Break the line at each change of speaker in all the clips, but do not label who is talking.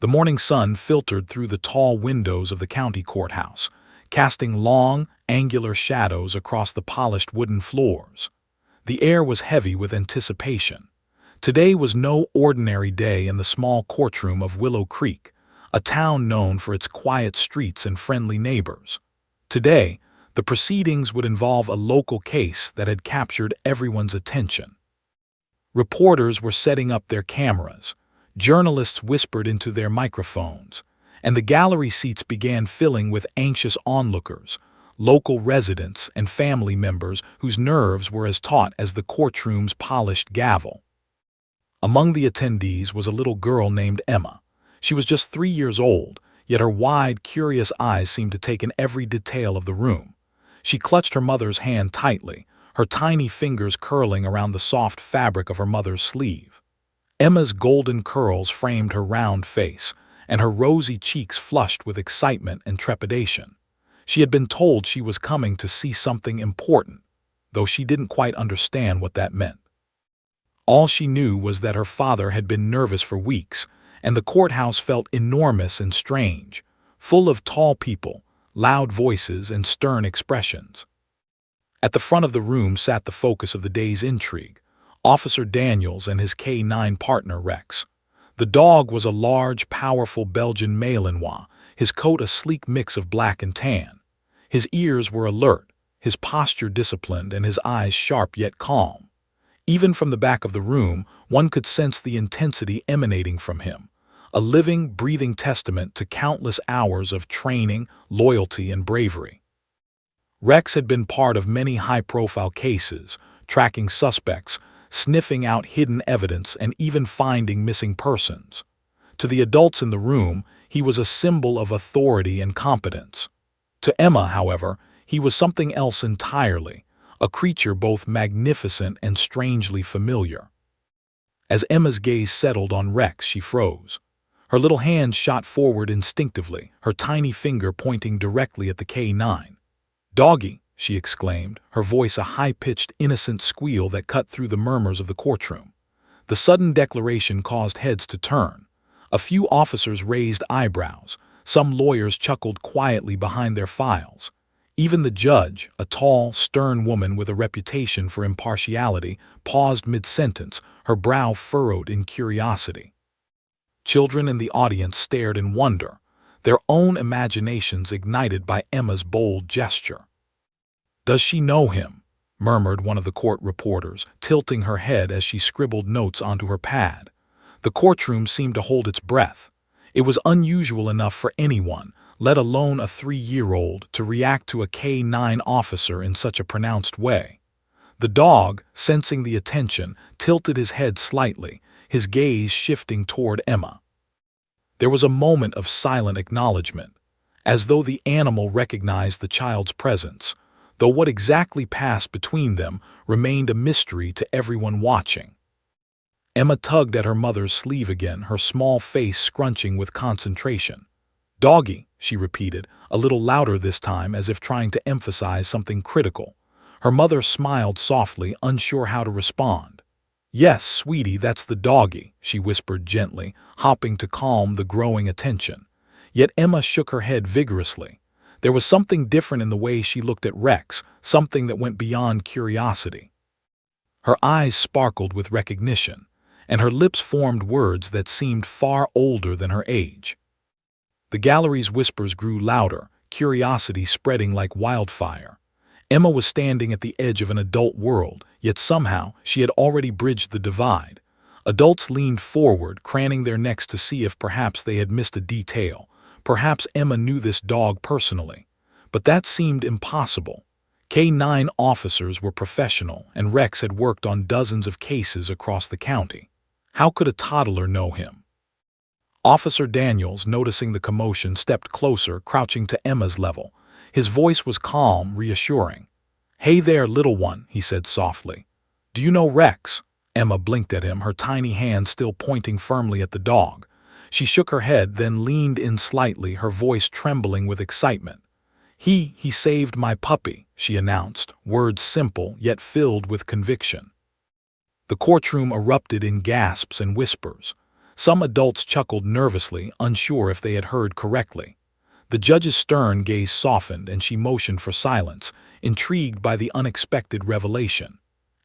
The morning sun filtered through the tall windows of the county courthouse, casting long, angular shadows across the polished wooden floors. The air was heavy with anticipation. Today was no ordinary day in the small courtroom of Willow Creek, a town known for its quiet streets and friendly neighbors. Today, the proceedings would involve a local case that had captured everyone's attention. Reporters were setting up their cameras, journalists whispered into their microphones, and the gallery seats began filling with anxious onlookers, local residents and family members whose nerves were as taut as the courtroom's polished gavel. Among the attendees was a little girl named Emma. She was just 3 years old, yet her wide, curious eyes seemed to take in every detail of the room. She clutched her mother's hand tightly, her tiny fingers curling around the soft fabric of her mother's sleeve. Emma's golden curls framed her round face, and her rosy cheeks flushed with excitement and trepidation. She had been told she was coming to see something important, though she didn't quite understand what that meant. All she knew was that her father had been nervous for weeks, and the courthouse felt enormous and strange, full of tall people, loud voices, and stern expressions. At the front of the room sat the focus of the day's intrigue, Officer Daniels and his K-9 partner Rex. The dog was a large, powerful Belgian Malinois, his coat a sleek mix of black and tan. His ears were alert, his posture disciplined, and his eyes sharp yet calm. Even from the back of the room, one could sense the intensity emanating from him, a living, breathing testament to countless hours of training, loyalty, and bravery. Rex had been part of many high-profile cases, tracking suspects, sniffing out hidden evidence, and even finding missing persons. To the adults in the room, he was a symbol of authority and competence. To Emma, however, he was something else entirely, a creature both magnificent and strangely familiar. As Emma's gaze settled on Rex, she froze. Her little hand shot forward instinctively, her tiny finger pointing directly at the K-9. "Doggy!" she exclaimed, her voice a high-pitched, innocent squeal that cut through the murmurs of the courtroom. The sudden declaration caused heads to turn. A few officers raised eyebrows. Some lawyers chuckled quietly behind their files. Even the judge, a tall, stern woman with a reputation for impartiality, paused mid-sentence, her brow furrowed in curiosity. Children in the audience stared in wonder, their own imaginations ignited by Emma's bold gesture. "Does she know him?" murmured one of the court reporters, tilting her head as she scribbled notes onto her pad. The courtroom seemed to hold its breath. It was unusual enough for anyone, let alone a 3-year-old, to react to a K-9 officer in such a pronounced way. The dog, sensing the attention, tilted his head slightly, his gaze shifting toward Emma. There was a moment of silent acknowledgement, as though the animal recognized the child's presence, though what exactly passed between them remained a mystery to everyone watching. Emma tugged at her mother's sleeve again, her small face scrunching with concentration. "Doggy," she repeated, a little louder this time, as if trying to emphasize something critical. Her mother smiled softly, unsure how to respond. "Yes, sweetie, that's the doggy," she whispered gently, hopping to calm the growing attention. Yet Emma shook her head vigorously. There was something different in the way she looked at Rex, something that went beyond curiosity. Her eyes sparkled with recognition, and her lips formed words that seemed far older than her age. The gallery's whispers grew louder, curiosity spreading like wildfire. Emma was standing at the edge of an adult world, yet somehow she had already bridged the divide. Adults leaned forward, craning their necks to see if perhaps they had missed a detail. Perhaps Emma knew this dog personally. But that seemed impossible. K-9 officers were professional, and Rex had worked on dozens of cases across the county. How could a toddler know him? Officer Daniels, noticing the commotion, stepped closer, crouching to Emma's level. His voice was calm, reassuring. "Hey there, little one," he said softly. "Do you know Rex?" Emma blinked at him, her tiny hand still pointing firmly at the dog. She shook her head, then leaned in slightly, her voice trembling with excitement. He saved my puppy," she announced, words simple yet filled with conviction. The courtroom erupted in gasps and whispers. Some adults chuckled nervously, unsure if they had heard correctly. The judge's stern gaze softened and she motioned for silence, intrigued by the unexpected revelation.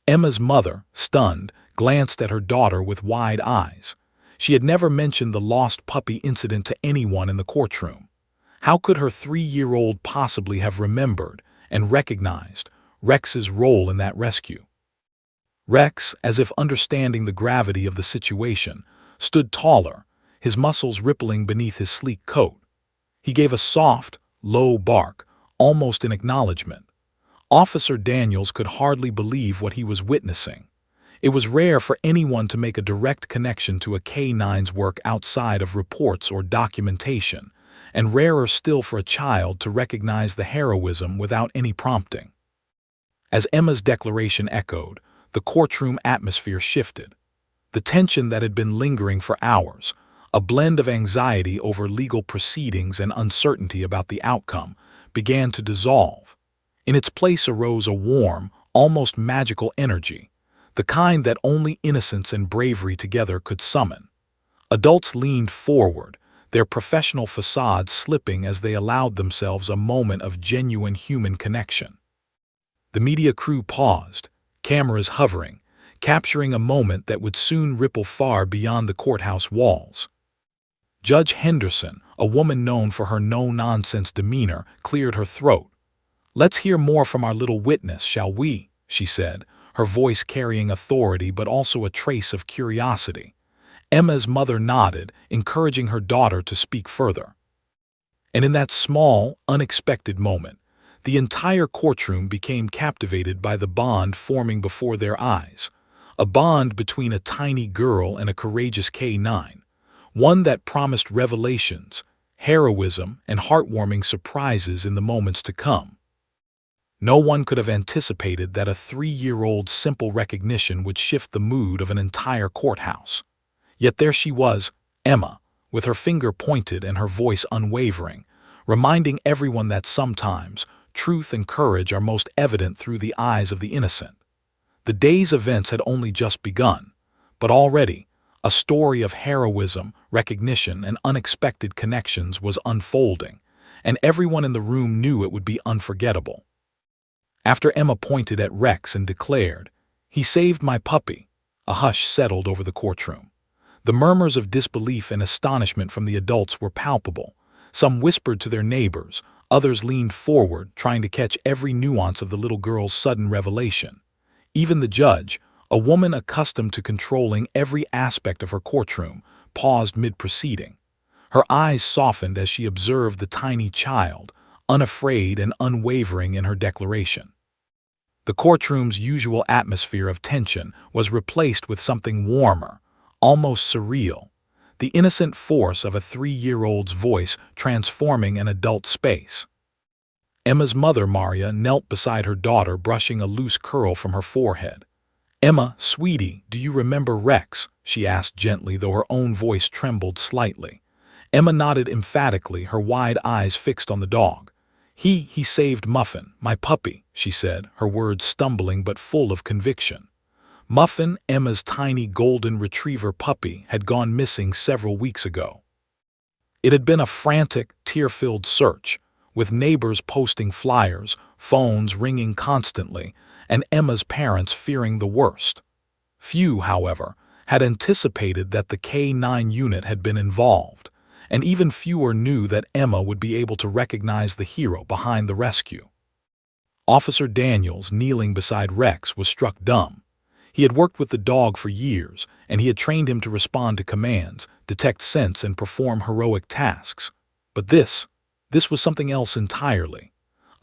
Emma's mother, stunned, glanced at her daughter with wide eyes. She had never mentioned the lost puppy incident to anyone in the courtroom. How could her 3-year-old possibly have remembered and recognized Rex's role in that rescue? Rex, as if understanding the gravity of the situation, stood taller, his muscles rippling beneath his sleek coat. He gave a soft, low bark, almost in acknowledgement. Officer Daniels could hardly believe what he was witnessing. It was rare for anyone to make a direct connection to a K-9's work outside of reports or documentation, and rarer still for a child to recognize the heroism without any prompting. As Emma's declaration echoed, the courtroom atmosphere shifted. The tension that had been lingering for hours, a blend of anxiety over legal proceedings and uncertainty about the outcome, began to dissolve. In its place arose a warm, almost magical energy, the kind that only innocence and bravery together could summon. Adults leaned forward, their professional facades slipping as they allowed themselves a moment of genuine human connection. The media crew paused, cameras hovering, capturing a moment that would soon ripple far beyond the courthouse walls. Judge Henderson, a woman known for her no-nonsense demeanor, cleared her throat. "Let's hear more from our little witness, shall we?" she said, her voice carrying authority but also a trace of curiosity. Emma's mother nodded, encouraging her daughter to speak further. And in that small, unexpected moment, the entire courtroom became captivated by the bond forming before their eyes, a bond between a tiny girl and a courageous K-9, one that promised revelations, heroism, and heartwarming surprises in the moments to come. No one could have anticipated that a 3-year-old's simple recognition would shift the mood of an entire courthouse. Yet there she was, Emma, with her finger pointed and her voice unwavering, reminding everyone that sometimes truth and courage are most evident through the eyes of the innocent. The day's events had only just begun, but already a story of heroism, recognition, and unexpected connections was unfolding, and everyone in the room knew it would be unforgettable. After Emma pointed at Rex and declared, "He saved my puppy," a hush settled over the courtroom. The murmurs of disbelief and astonishment from the adults were palpable. Some whispered to their neighbors, others leaned forward, trying to catch every nuance of the little girl's sudden revelation. Even the judge, a woman accustomed to controlling every aspect of her courtroom, paused mid-proceeding. Her eyes softened as she observed the tiny child, unafraid and unwavering in her declaration. The courtroom's usual atmosphere of tension was replaced with something warmer, almost surreal, the innocent force of a 3-year-old's voice transforming an adult space. Emma's mother, Maria, knelt beside her daughter, brushing a loose curl from her forehead. "Emma, sweetie, do you remember Rex?" she asked gently, though her own voice trembled slightly. Emma nodded emphatically, her wide eyes fixed on the dog. He saved Muffin, my puppy," she said, her words stumbling but full of conviction. Muffin, Emma's tiny golden retriever puppy, had gone missing several weeks ago. It had been a frantic, tear-filled search, with neighbors posting flyers, phones ringing constantly, and Emma's parents fearing the worst. Few, however, had anticipated that the K-9 unit had been involved, and even fewer knew that Emma would be able to recognize the hero behind the rescue. Officer Daniels, kneeling beside Rex, was struck dumb. He had worked with the dog for years, and he had trained him to respond to commands, detect scents, and perform heroic tasks. But this was something else entirely.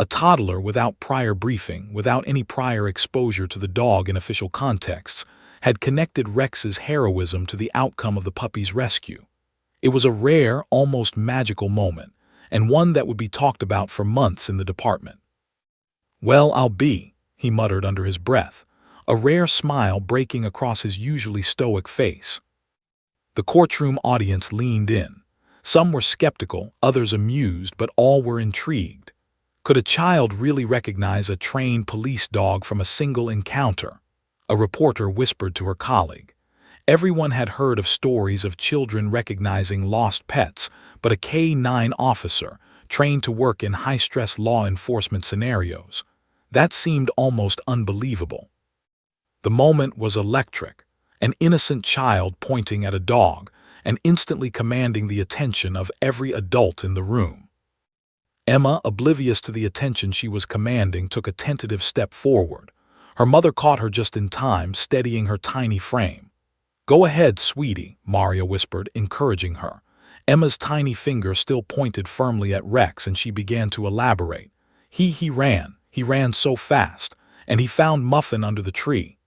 A toddler without prior briefing, without any prior exposure to the dog in official contexts, had connected Rex's heroism to the outcome of the puppy's rescue. It was a rare, almost magical moment, and one that would be talked about for months in the department. "Well, I'll be," he muttered under his breath, a rare smile breaking across his usually stoic face. The courtroom audience leaned in. Some were skeptical, others amused, but all were intrigued. Could a child really recognize a trained police dog from a single encounter? A reporter whispered to her colleague. Everyone had heard of stories of children recognizing lost pets, but a K-9 officer, trained to work in high-stress law enforcement scenarios, that seemed almost unbelievable. The moment was electric, an innocent child pointing at a dog and instantly commanding the attention of every adult in the room. Emma, oblivious to the attention she was commanding, took a tentative step forward. Her mother caught her just in time, steadying her tiny frame. "Go ahead, sweetie," Maria whispered, encouraging her. Emma's tiny finger still pointed firmly at Rex, and she began to elaborate. He ran so fast, and he found Muffin under the tree."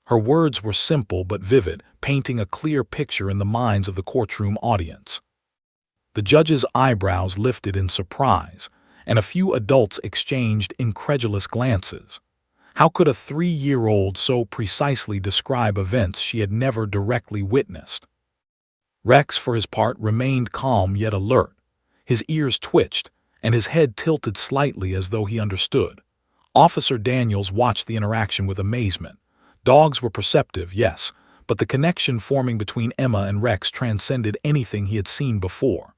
Her words were simple but vivid, painting a clear picture in the minds of the courtroom audience. The judge's eyebrows lifted in surprise, and a few adults exchanged incredulous glances. How could a 3-year-old so precisely describe events she had never directly witnessed? Rex, for his part, remained calm yet alert. His ears twitched, and his head tilted slightly as though he understood. Officer Daniels watched the interaction with amazement. Dogs were perceptive, yes, but the connection forming between Emma and Rex transcended anything he had seen before.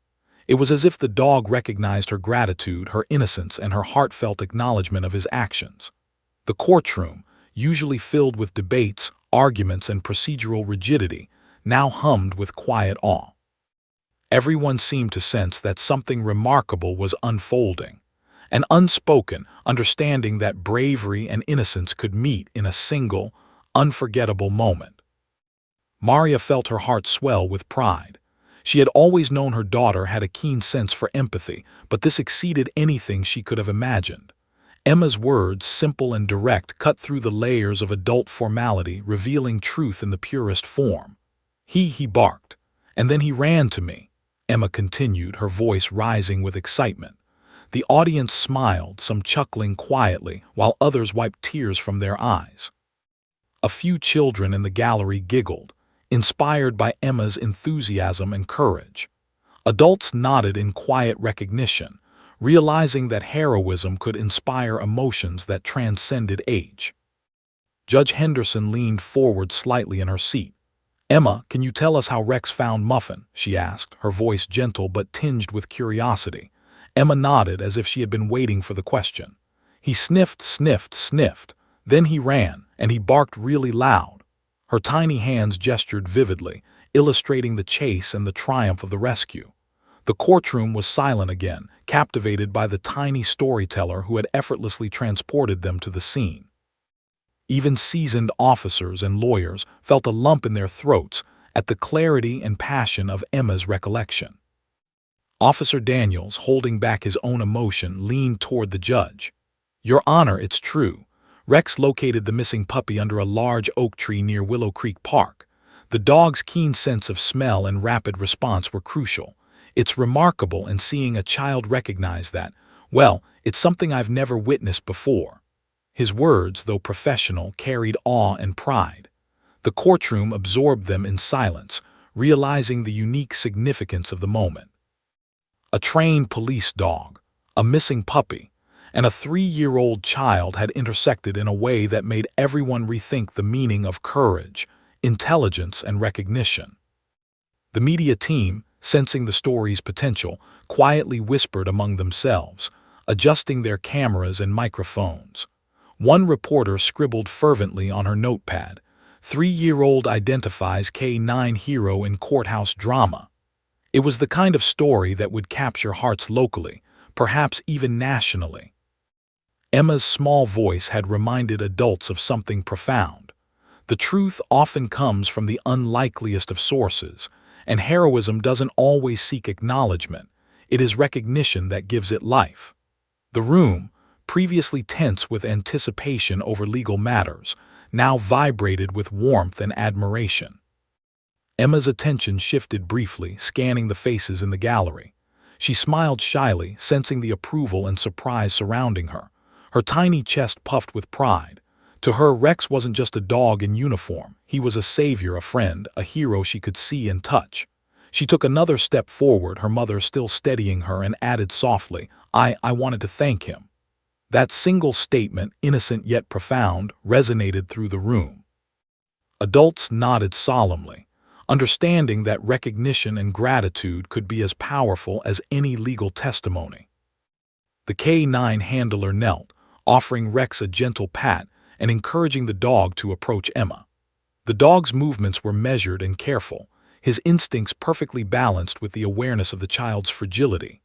It was as if the dog recognized her gratitude, her innocence, and her heartfelt acknowledgement of his actions. The courtroom, usually filled with debates, arguments, and procedural rigidity, now hummed with quiet awe. Everyone seemed to sense that something remarkable was unfolding, an unspoken understanding that bravery and innocence could meet in a single, unforgettable moment. Maria felt her heart swell with pride. She had always known her daughter had a keen sense for empathy, but this exceeded anything she could have imagined. Emma's words, simple and direct, cut through the layers of adult formality, revealing truth in the purest form. He barked, and then he ran to me," Emma continued, her voice rising with excitement. The audience smiled, some chuckling quietly, while others wiped tears from their eyes. A few children in the gallery giggled, inspired by Emma's enthusiasm and courage. Adults nodded in quiet recognition, realizing that heroism could inspire emotions that transcended age. Judge Henderson leaned forward slightly in her seat. "Emma, can you tell us how Rex found Muffin?" she asked, her voice gentle but tinged with curiosity. Emma nodded as if she had been waiting for the question. "He sniffed, sniffed, sniffed. Then he ran, and he barked really loud." Her tiny hands gestured vividly, illustrating the chase and the triumph of the rescue. The courtroom was silent again, captivated by the tiny storyteller who had effortlessly transported them to the scene. Even seasoned officers and lawyers felt a lump in their throats at the clarity and passion of Emma's recollection. Officer Daniels, holding back his own emotion, leaned toward the judge. "Your Honor, it's true. Rex located the missing puppy under a large oak tree near Willow Creek Park. The dog's keen sense of smell and rapid response were crucial. It's remarkable, and seeing a child recognize that, well, it's something I've never witnessed before." His words, though professional, carried awe and pride. The courtroom absorbed them in silence, realizing the unique significance of the moment. A trained police dog, a missing puppy, and a 3-year-old child had intersected in a way that made everyone rethink the meaning of courage, intelligence, and recognition. The media team, sensing the story's potential, quietly whispered among themselves, adjusting their cameras and microphones. One reporter scribbled fervently on her notepad, "3-year-old identifies K-9 hero in courthouse drama." It was the kind of story that would capture hearts locally, perhaps even nationally. Emma's small voice had reminded adults of something profound. The truth often comes from the unlikeliest of sources, and heroism doesn't always seek acknowledgement. It is recognition that gives it life. The room, previously tense with anticipation over legal matters, now vibrated with warmth and admiration. Emma's attention shifted briefly, scanning the faces in the gallery. She smiled shyly, sensing the approval and surprise surrounding her. Her tiny chest puffed with pride. To her, Rex wasn't just a dog in uniform. He was a savior, a friend, a hero she could see and touch. She took another step forward, her mother still steadying her, and added softly, I wanted to thank him." That single statement, innocent yet profound, resonated through the room. Adults nodded solemnly, understanding that recognition and gratitude could be as powerful as any legal testimony. The K9 handler knelt, offering Rex a gentle pat and encouraging the dog to approach Emma. The dog's movements were measured and careful, his instincts perfectly balanced with the awareness of the child's fragility.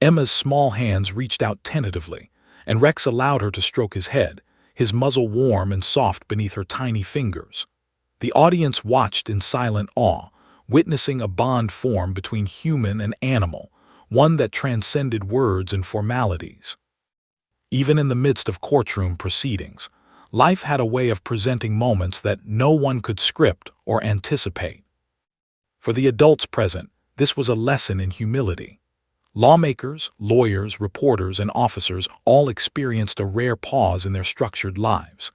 Emma's small hands reached out tentatively, and Rex allowed her to stroke his head, his muzzle warm and soft beneath her tiny fingers. The audience watched in silent awe, witnessing a bond form between human and animal, one that transcended words and formalities. Even in the midst of courtroom proceedings, life had a way of presenting moments that no one could script or anticipate. For the adults present, this was a lesson in humility. Lawmakers, lawyers, reporters, and officers all experienced a rare pause in their structured lives.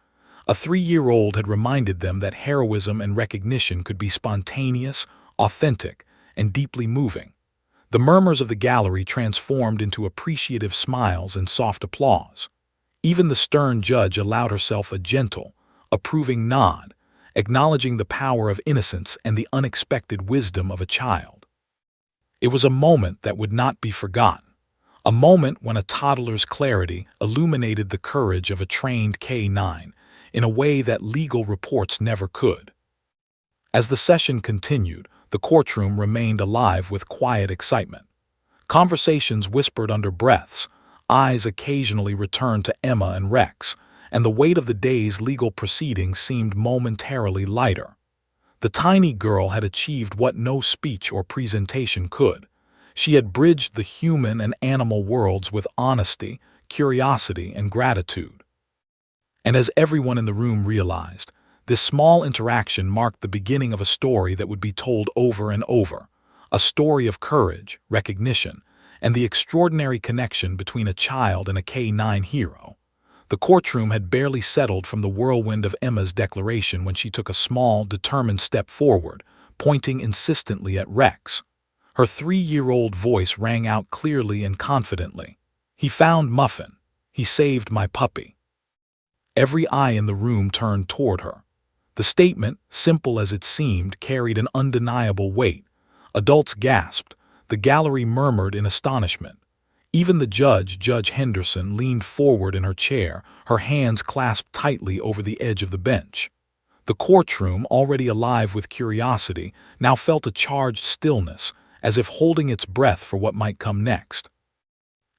A 3-year-old had reminded them that heroism and recognition could be spontaneous, authentic, and deeply moving. The murmurs of the gallery transformed into appreciative smiles and soft applause. Even the stern judge allowed herself a gentle, approving nod, acknowledging the power of innocence and the unexpected wisdom of a child. It was a moment that would not be forgotten, a moment when a toddler's clarity illuminated the courage of a trained K9 in a way that legal reports never could. As the session continued, the courtroom remained alive with quiet excitement. Conversations whispered under breaths, eyes occasionally returned to Emma and Rex, and the weight of the day's legal proceedings seemed momentarily lighter. The tiny girl had achieved what no speech or presentation could. She had bridged the human and animal worlds with honesty, curiosity, and gratitude. And as everyone in the room realized, this small interaction marked the beginning of a story that would be told over and over, a story of courage, recognition, and the extraordinary connection between a child and a K9 hero. The courtroom had barely settled from the whirlwind of Emma's declaration when she took a small, determined step forward, pointing insistently at Rex. Her 3-year-old voice rang out clearly and confidently. "He found Muffin. He saved my puppy." Every eye in the room turned toward her. The statement, simple as it seemed, carried an undeniable weight. Adults gasped. The gallery murmured in astonishment. Even the judge, Judge Henderson, leaned forward in her chair, her hands clasped tightly over the edge of the bench. The courtroom, already alive with curiosity, now felt a charged stillness, as if holding its breath for what might come next.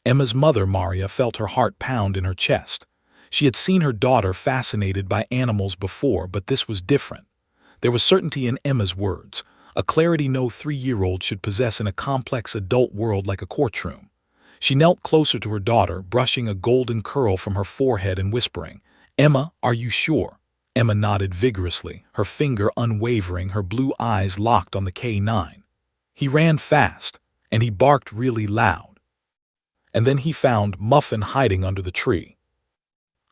Emma's mother, Maria, felt her heart pound in her chest. She had seen her daughter fascinated by animals before, but this was different. There was certainty in Emma's words, a clarity no 3-year-old should possess in a complex adult world like a courtroom. She knelt closer to her daughter, brushing a golden curl from her forehead and whispering, "Emma, are you sure?" Emma nodded vigorously, her finger unwavering, her blue eyes locked on the K9. "He ran fast, and he barked really loud. And then he found Muffin hiding under the tree."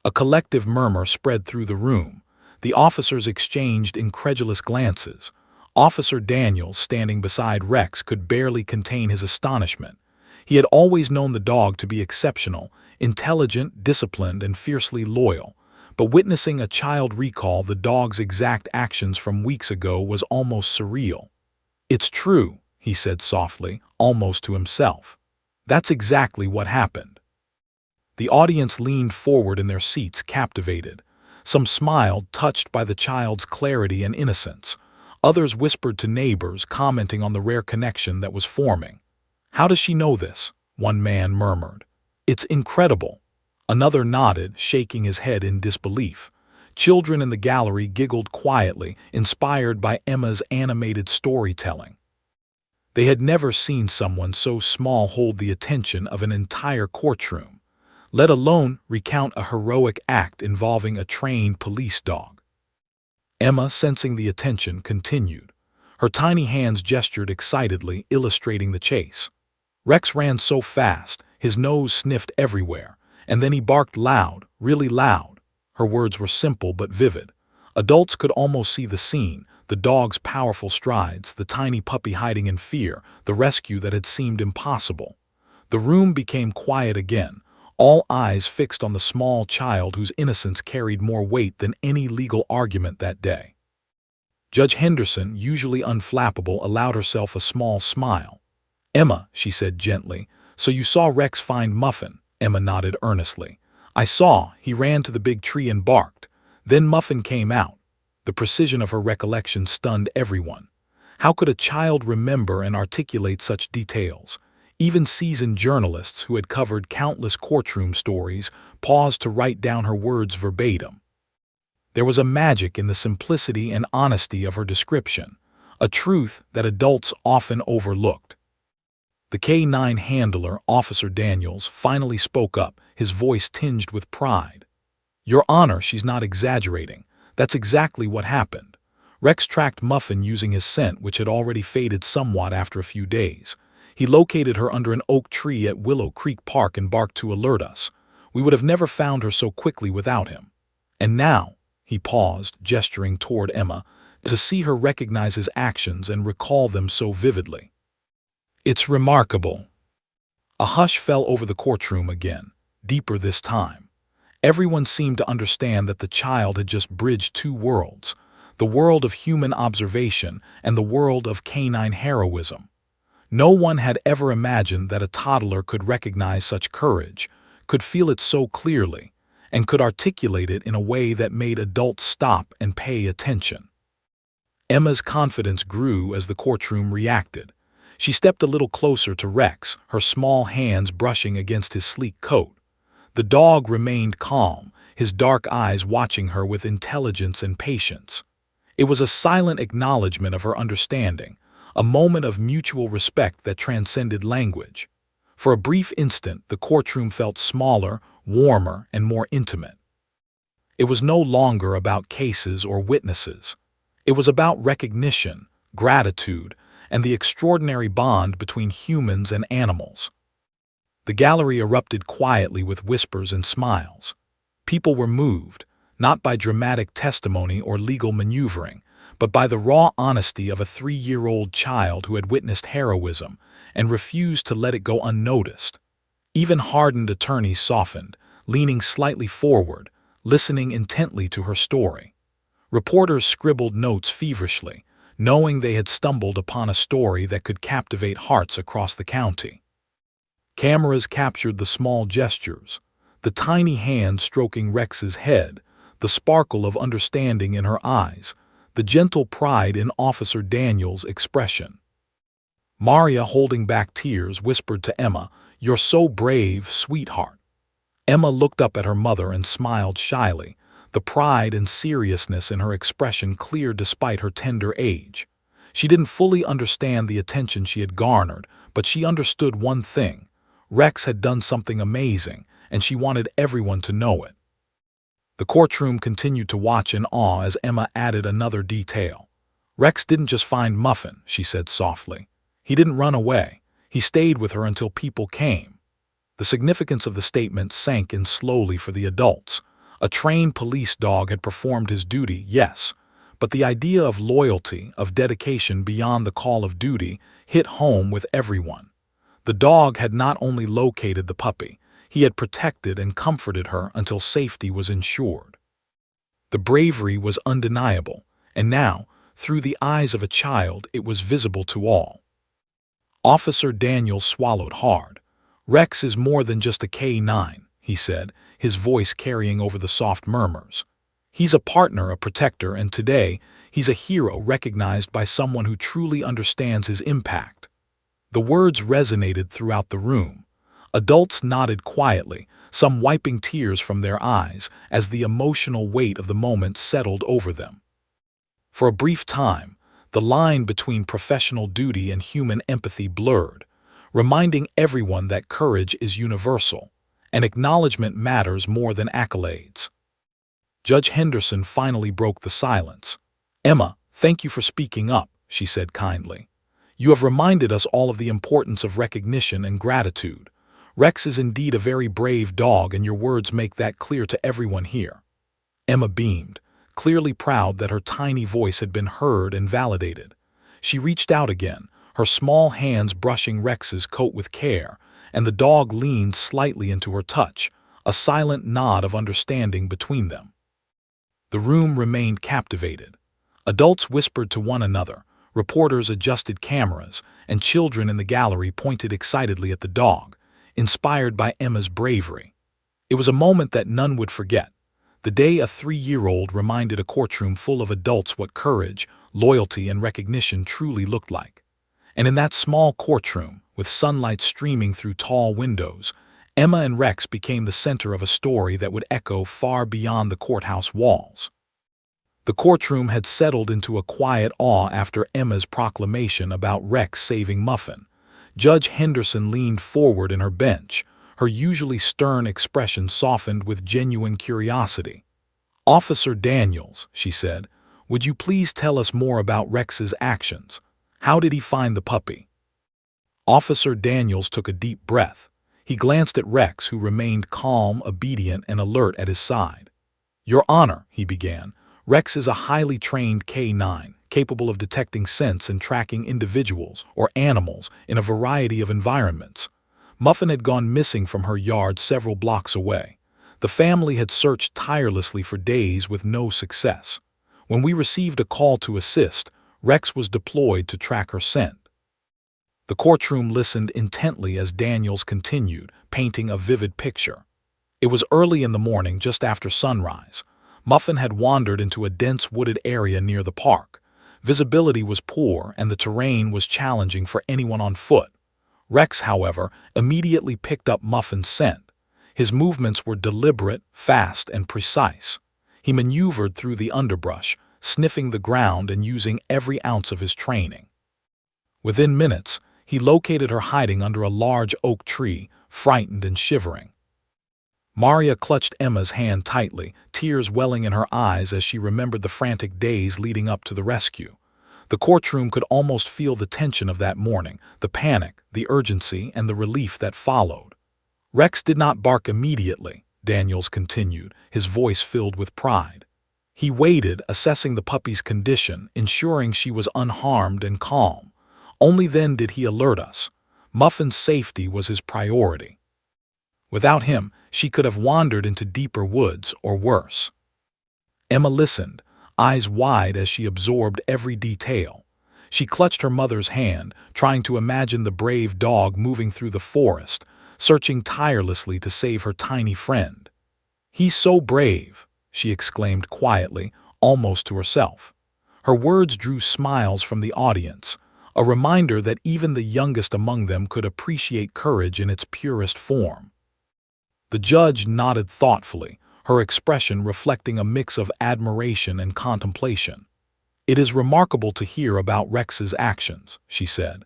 A collective murmur spread through the room. The officers exchanged incredulous glances. Officer Daniels, standing beside Rex, could barely contain his astonishment. He had always known the dog to be exceptional, intelligent, disciplined, and fiercely loyal, but witnessing a child recall the dog's exact actions from weeks ago was almost surreal. "It's true," he said softly, almost to himself. "That's exactly what happened." The audience leaned forward in their seats, captivated. Some smiled, touched by the child's clarity and innocence. Others whispered to neighbors, commenting on the rare connection that was forming. "How does she know this?" one man murmured. "It's incredible." Another nodded, shaking his head in disbelief. Children in the gallery giggled quietly, inspired by Emma's animated storytelling. They had never seen someone so small hold the attention of an entire courtroom, let alone recount a heroic act involving a trained police dog. Emma, sensing the attention, continued. Her tiny hands gestured excitedly, illustrating the chase. Rex ran so fast, his nose sniffed everywhere, and then he barked loud, really loud. Her words were simple but vivid. Adults could almost see the scene, the dog's powerful strides, the tiny puppy hiding in fear, the rescue that had seemed impossible. The room became quiet again, all eyes fixed on the small child whose innocence carried more weight than any legal argument that day. Judge Henderson, usually unflappable, allowed herself a small smile. "Emma," she said gently, "so you saw Rex find Muffin?" Emma nodded earnestly. "I saw. He ran to the big tree and barked. Then Muffin came out." The precision of her recollection stunned everyone. How could a child remember and articulate such details? Even seasoned journalists who had covered countless courtroom stories paused to write down her words verbatim. There was a magic in the simplicity and honesty of her description, a truth that adults often overlooked. The K-9 handler, Officer Daniels, finally spoke up, his voice tinged with pride. "Your Honor, she's not exaggerating. That's exactly what happened. Rex tracked Muffin using his scent, which had already faded somewhat after a few days. He located her under an oak tree at Willow Creek Park and barked to alert us. We would have never found her so quickly without him. And now," he paused, gesturing toward Emma, "to see her recognize his actions and recall them so vividly. It's remarkable." A hush fell over the courtroom again, deeper this time. Everyone seemed to understand that the child had just bridged two worlds, the world of human observation and the world of canine heroism. No one had ever imagined that a toddler could recognize such courage, could feel it so clearly, and could articulate it in a way that made adults stop and pay attention. Emma's confidence grew as the courtroom reacted. She stepped a little closer to Rex, her small hands brushing against his sleek coat. The dog remained calm, his dark eyes watching her with intelligence and patience. It was a silent acknowledgement of her understanding, a moment of mutual respect that transcended language. For a brief instant, the courtroom felt smaller, warmer, and more intimate. It was no longer about cases or witnesses. It was about recognition, gratitude, and the extraordinary bond between humans and animals. The gallery erupted quietly with whispers and smiles. People were moved, not by dramatic testimony or legal maneuvering, but by the raw honesty of a 3-year-old child who had witnessed heroism and refused to let it go unnoticed. Even hardened attorneys softened, leaning slightly forward, listening intently to her story. Reporters scribbled notes feverishly, knowing they had stumbled upon a story that could captivate hearts across the county. Cameras captured the small gestures, the tiny hand stroking Rex's head, the sparkle of understanding in her eyes, the gentle pride in Officer Daniels' expression. Maria, holding back tears, whispered to Emma, "You're so brave, sweetheart." Emma looked up at her mother and smiled shyly, the pride and seriousness in her expression clear despite her tender age. She didn't fully understand the attention she had garnered, but she understood one thing: Rex had done something amazing, and she wanted everyone to know it. The courtroom continued to watch in awe as Emma added another detail. "Rex didn't just find Muffin," she said softly. "He didn't run away. He stayed with her until people came." The significance of the statement sank in slowly for the adults. A trained police dog had performed his duty, yes, but the idea of loyalty, of dedication beyond the call of duty, hit home with everyone. The dog had not only located the puppy, he had protected and comforted her until safety was ensured. The bravery was undeniable, and now, through the eyes of a child, it was visible to all. Officer Daniels swallowed hard. "Rex is more than just a K-9, he said, his voice carrying over the soft murmurs. "He's a partner, a protector, and today, he's a hero recognized by someone who truly understands his impact." The words resonated throughout the room. Adults nodded quietly, some wiping tears from their eyes as the emotional weight of the moment settled over them. For a brief time, the line between professional duty and human empathy blurred, reminding everyone that courage is universal, and acknowledgement matters more than accolades. Judge Henderson finally broke the silence. "Emma, thank you for speaking up," she said kindly. "You have reminded us all of the importance of recognition and gratitude. Rex is indeed a very brave dog, and your words make that clear to everyone here." Emma beamed, clearly proud that her tiny voice had been heard and validated. She reached out again, her small hands brushing Rex's coat with care, and the dog leaned slightly into her touch, a silent nod of understanding between them. The room remained captivated. Adults whispered to one another, reporters adjusted cameras, and children in the gallery pointed excitedly at the dog, inspired by Emma's bravery. It was a moment that none would forget, the day a 3-year-old reminded a courtroom full of adults what courage, loyalty, and recognition truly looked like. And in that small courtroom, with sunlight streaming through tall windows, Emma and Rex became the center of a story that would echo far beyond the courthouse walls. The courtroom had settled into a quiet awe after Emma's proclamation about Rex saving Muffin. Judge Henderson leaned forward in her bench, her usually stern expression softened with genuine curiosity. "Officer Daniels," she said, "would you please tell us more about Rex's actions? How did he find the puppy?" Officer Daniels took a deep breath. He glanced at Rex, who remained calm, obedient, and alert at his side. "Your Honor," he began, "Rex is a highly trained K9, capable of detecting scents and tracking individuals or animals in a variety of environments. Muffin had gone missing from her yard several blocks away. The family had searched tirelessly for days with no success. When we received a call to assist, Rex was deployed to track her scent." The courtroom listened intently as Daniels continued, painting a vivid picture. It was early in the morning, just after sunrise. Muffin had wandered into a dense wooded area near the park. Visibility was poor and the terrain was challenging for anyone on foot. Rex, however, immediately picked up Muffin's scent. His movements were deliberate, fast, and precise. He maneuvered through the underbrush, sniffing the ground and using every ounce of his training. Within minutes, he located her hiding under a large oak tree, frightened and shivering. Maria clutched Emma's hand tightly, tears welling in her eyes as she remembered the frantic days leading up to the rescue. The courtroom could almost feel the tension of that morning, the panic, the urgency, and the relief that followed. "Rex did not bark immediately," Daniels continued, his voice filled with pride. "He waited, assessing the puppy's condition, ensuring she was unharmed and calm. Only then did he alert us. Muffin's safety was his priority. Without him, she could have wandered into deeper woods or worse." Emma listened, eyes wide as she absorbed every detail. She clutched her mother's hand, trying to imagine the brave dog moving through the forest, searching tirelessly to save her tiny friend. "He's so brave," she exclaimed quietly, almost to herself. Her words drew smiles from the audience, a reminder that even the youngest among them could appreciate courage in its purest form. The judge nodded thoughtfully, her expression reflecting a mix of admiration and contemplation. "It is remarkable to hear about Rex's actions," she said.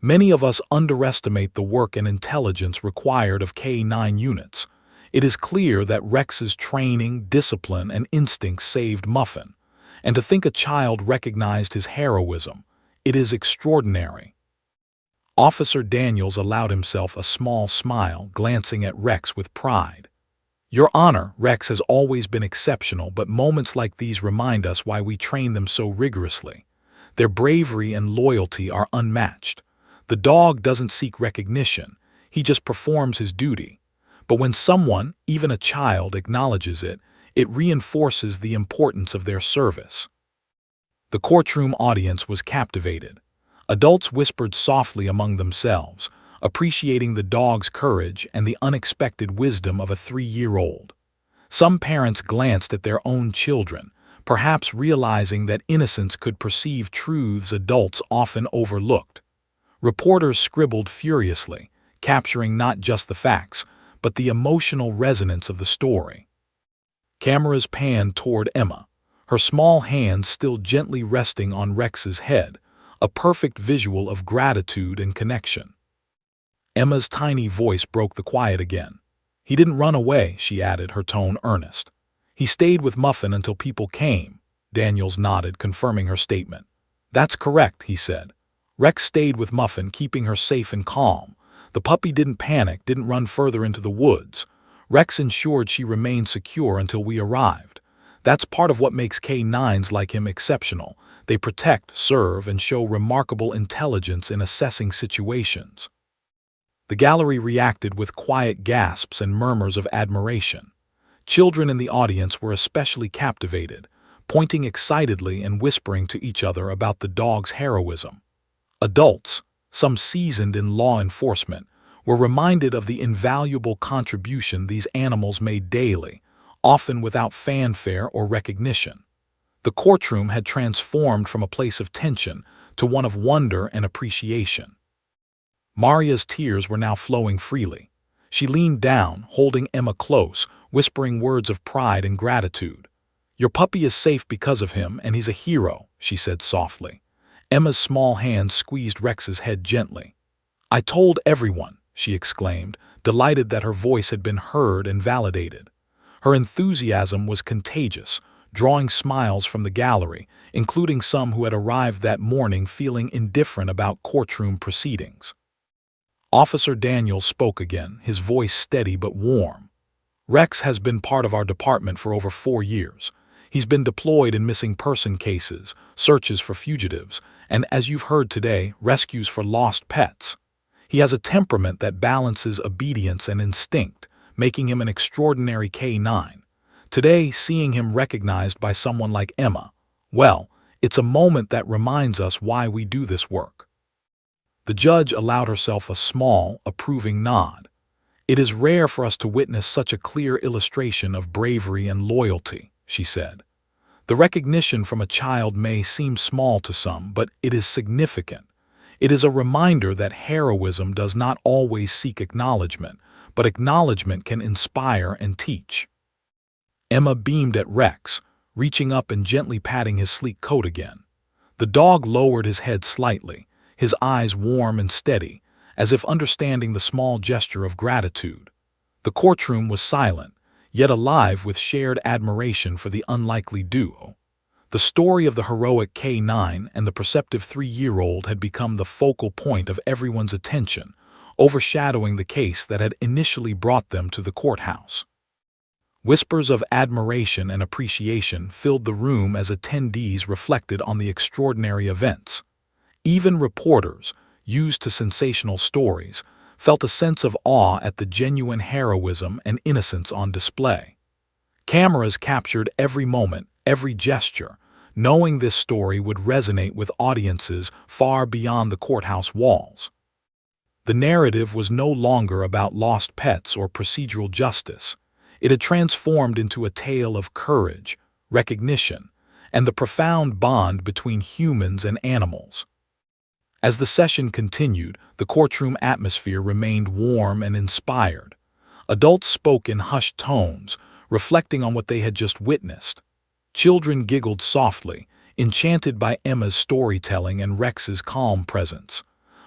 "Many of us underestimate the work and intelligence required of K9 units. It is clear that Rex's training, discipline, and instinct saved Muffin. And to think a child recognized his heroism, it is extraordinary." Officer Daniels allowed himself a small smile, glancing at Rex with pride. "Your Honor, Rex has always been exceptional, but moments like these remind us why we train them so rigorously. Their bravery and loyalty are unmatched. The dog doesn't seek recognition, he just performs his duty. But when someone, even a child, acknowledges it, it reinforces the importance of their service." The courtroom audience was captivated. Adults whispered softly among themselves, appreciating the dog's courage and the unexpected wisdom of a 3-year-old. Some parents glanced at their own children, perhaps realizing that innocence could perceive truths adults often overlooked. Reporters scribbled furiously, capturing not just the facts, but the emotional resonance of the story. Cameras panned toward Emma, her small hands still gently resting on Rex's head, a perfect visual of gratitude and connection. Emma's tiny voice broke the quiet again. "He didn't run away," she added, her tone earnest. "He stayed with Muffin until people came." Daniels nodded, confirming her statement. "That's correct," he said. "Rex stayed with Muffin, keeping her safe and calm. The puppy didn't panic, didn't run further into the woods. Rex ensured she remained secure until we arrived. That's part of what makes K9s like him exceptional. They protect, serve, and show remarkable intelligence in assessing situations." The gallery reacted with quiet gasps and murmurs of admiration. Children in the audience were especially captivated, pointing excitedly and whispering to each other about the dog's heroism. Adults, some seasoned in law enforcement, were reminded of the invaluable contribution these animals made daily, often without fanfare or recognition. The courtroom had transformed from a place of tension to one of wonder and appreciation. Maria's tears were now flowing freely. She leaned down, holding Emma close, whispering words of pride and gratitude. "Your puppy is safe because of him, and he's a hero," she said softly. Emma's small hand squeezed Rex's head gently. "I told everyone," she exclaimed, delighted that her voice had been heard and validated. Her enthusiasm was contagious, drawing smiles from the gallery, including some who had arrived that morning feeling indifferent about courtroom proceedings. Officer Daniel spoke again, his voice steady but warm. "Rex has been part of our department for over 4 years. He's been deployed in missing person cases, searches for fugitives, and, as you've heard today, rescues for lost pets. He has a temperament that balances obedience and instinct, making him an extraordinary K9. Today, seeing him recognized by someone like Emma, well, it's a moment that reminds us why we do this work." The judge allowed herself a small, approving nod. "It is rare for us to witness such a clear illustration of bravery and loyalty," she said. "The recognition from a child may seem small to some, but it is significant. It is a reminder that heroism does not always seek acknowledgement, but acknowledgement can inspire and teach." Emma beamed at Rex, reaching up and gently patting his sleek coat again. The dog lowered his head slightly, his eyes warm and steady, as if understanding the small gesture of gratitude. The courtroom was silent, yet alive with shared admiration for the unlikely duo. The story of the heroic K9 and the perceptive 3-year-old had become the focal point of everyone's attention, overshadowing the case that had initially brought them to the courthouse. Whispers of admiration and appreciation filled the room as attendees reflected on the extraordinary events. Even reporters, used to sensational stories, felt a sense of awe at the genuine heroism and innocence on display. Cameras captured every moment, every gesture, knowing this story would resonate with audiences far beyond the courthouse walls. The narrative was no longer about lost pets or procedural justice. It had transformed into a tale of courage, recognition, and the profound bond between humans and animals. As the session continued, the courtroom atmosphere remained warm and inspired. Adults spoke in hushed tones, reflecting on what they had just witnessed. Children giggled softly, enchanted by Emma's storytelling and Rex's calm presence.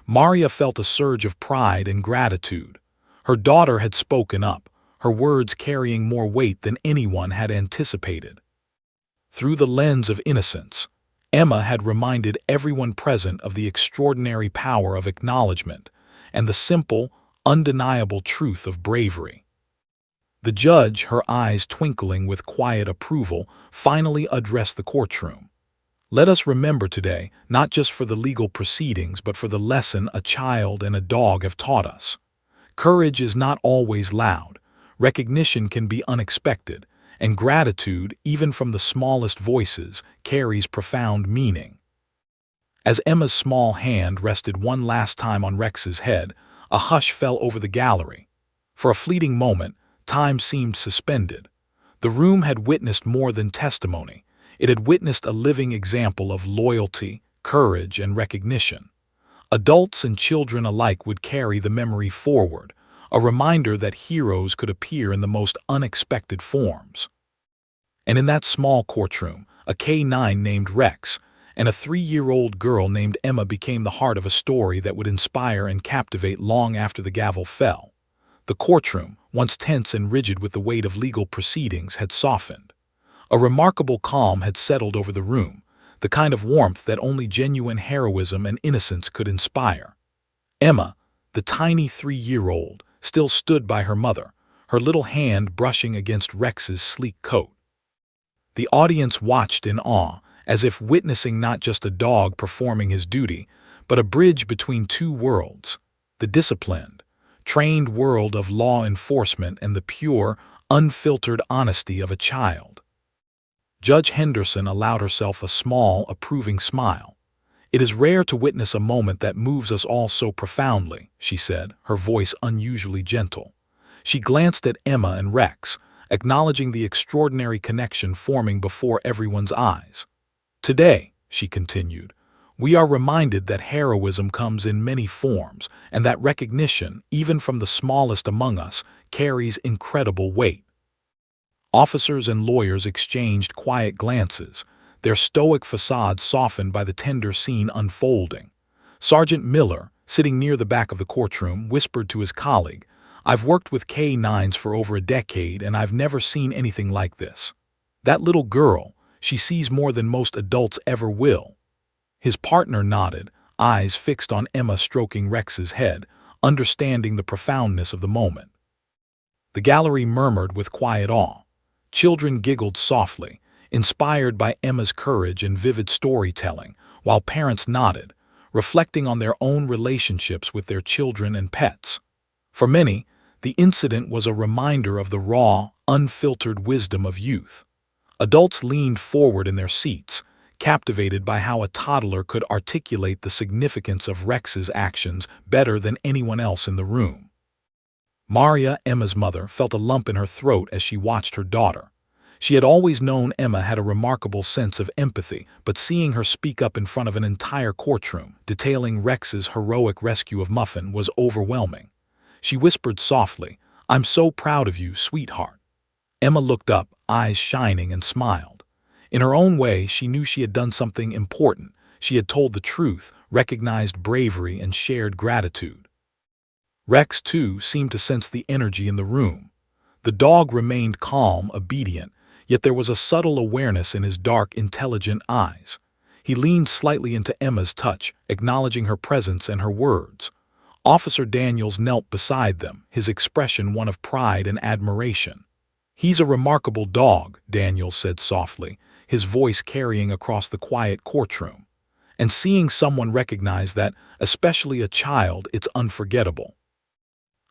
Maria felt a surge of pride and gratitude. Her daughter had spoken up, her words carrying more weight than anyone had anticipated. Through the lens of innocence, Emma had reminded everyone present of the extraordinary power of acknowledgement and the simple, undeniable truth of bravery. The judge, her eyes twinkling with quiet approval, finally addressed the courtroom. "Let us remember today, not just for the legal proceedings, but for the lesson a child and a dog have taught us. Courage is not always loud, recognition can be unexpected, and gratitude, even from the smallest voices, carries profound meaning." As Emma's small hand rested one last time on Rex's head, a hush fell over the gallery. For a fleeting moment, time seemed suspended. The room had witnessed more than testimony. It had witnessed a living example of loyalty, courage, and recognition. Adults and children alike would carry the memory forward, a reminder that heroes could appear in the most unexpected forms. And in that small courtroom, a K9 named Rex and a 3-year-old girl named Emma became the heart of a story that would inspire and captivate long after the gavel fell. The courtroom, once tense and rigid with the weight of legal proceedings, had softened. A remarkable calm had settled over the room, the kind of warmth that only genuine heroism and innocence could inspire. Emma, the tiny 3-year-old, still stood by her mother, her little hand brushing against Rex's sleek coat. The audience watched in awe, as if witnessing not just a dog performing his duty, but a bridge between two worlds, the disciplined, trained world of law enforcement and the pure, unfiltered honesty of a child. Judge Henderson allowed herself a small, approving smile. "It is rare to witness a moment that moves us all so profoundly," she said, her voice unusually gentle. She glanced at Emma and Rex, acknowledging the extraordinary connection forming before everyone's eyes. "Today," she continued, "we are reminded that heroism comes in many forms and that recognition, even from the smallest among us, carries incredible weight." Officers and lawyers exchanged quiet glances, their stoic facades softened by the tender scene unfolding. Sergeant Miller, sitting near the back of the courtroom, whispered to his colleague, "I've worked with K-9s for over a decade and I've never seen anything like this. That little girl, she sees more than most adults ever will." His partner nodded, eyes fixed on Emma stroking Rex's head, understanding the profoundness of the moment. The gallery murmured with quiet awe. Children giggled softly, inspired by Emma's courage and vivid storytelling, while parents nodded, reflecting on their own relationships with their children and pets. For many, the incident was a reminder of the raw, unfiltered wisdom of youth. Adults leaned forward in their seats, captivated by how a toddler could articulate the significance of Rex's actions better than anyone else in the room. Maria, Emma's mother, felt a lump in her throat as she watched her daughter. She had always known Emma had a remarkable sense of empathy, but seeing her speak up in front of an entire courtroom, detailing Rex's heroic rescue of Muffin, was overwhelming. She whispered softly, "I'm so proud of you, sweetheart." Emma looked up, eyes shining, and smiled. In her own way, she knew she had done something important. She had told the truth, recognized bravery, and shared gratitude. Rex, too, seemed to sense the energy in the room. The dog remained calm, obedient, yet there was a subtle awareness in his dark, intelligent eyes. He leaned slightly into Emma's touch, acknowledging her presence and her words. Officer Daniels knelt beside them, his expression one of pride and admiration. "He's a remarkable dog," Daniels said softly, his voice carrying across the quiet courtroom. And seeing someone recognize that, especially a child, it's unforgettable.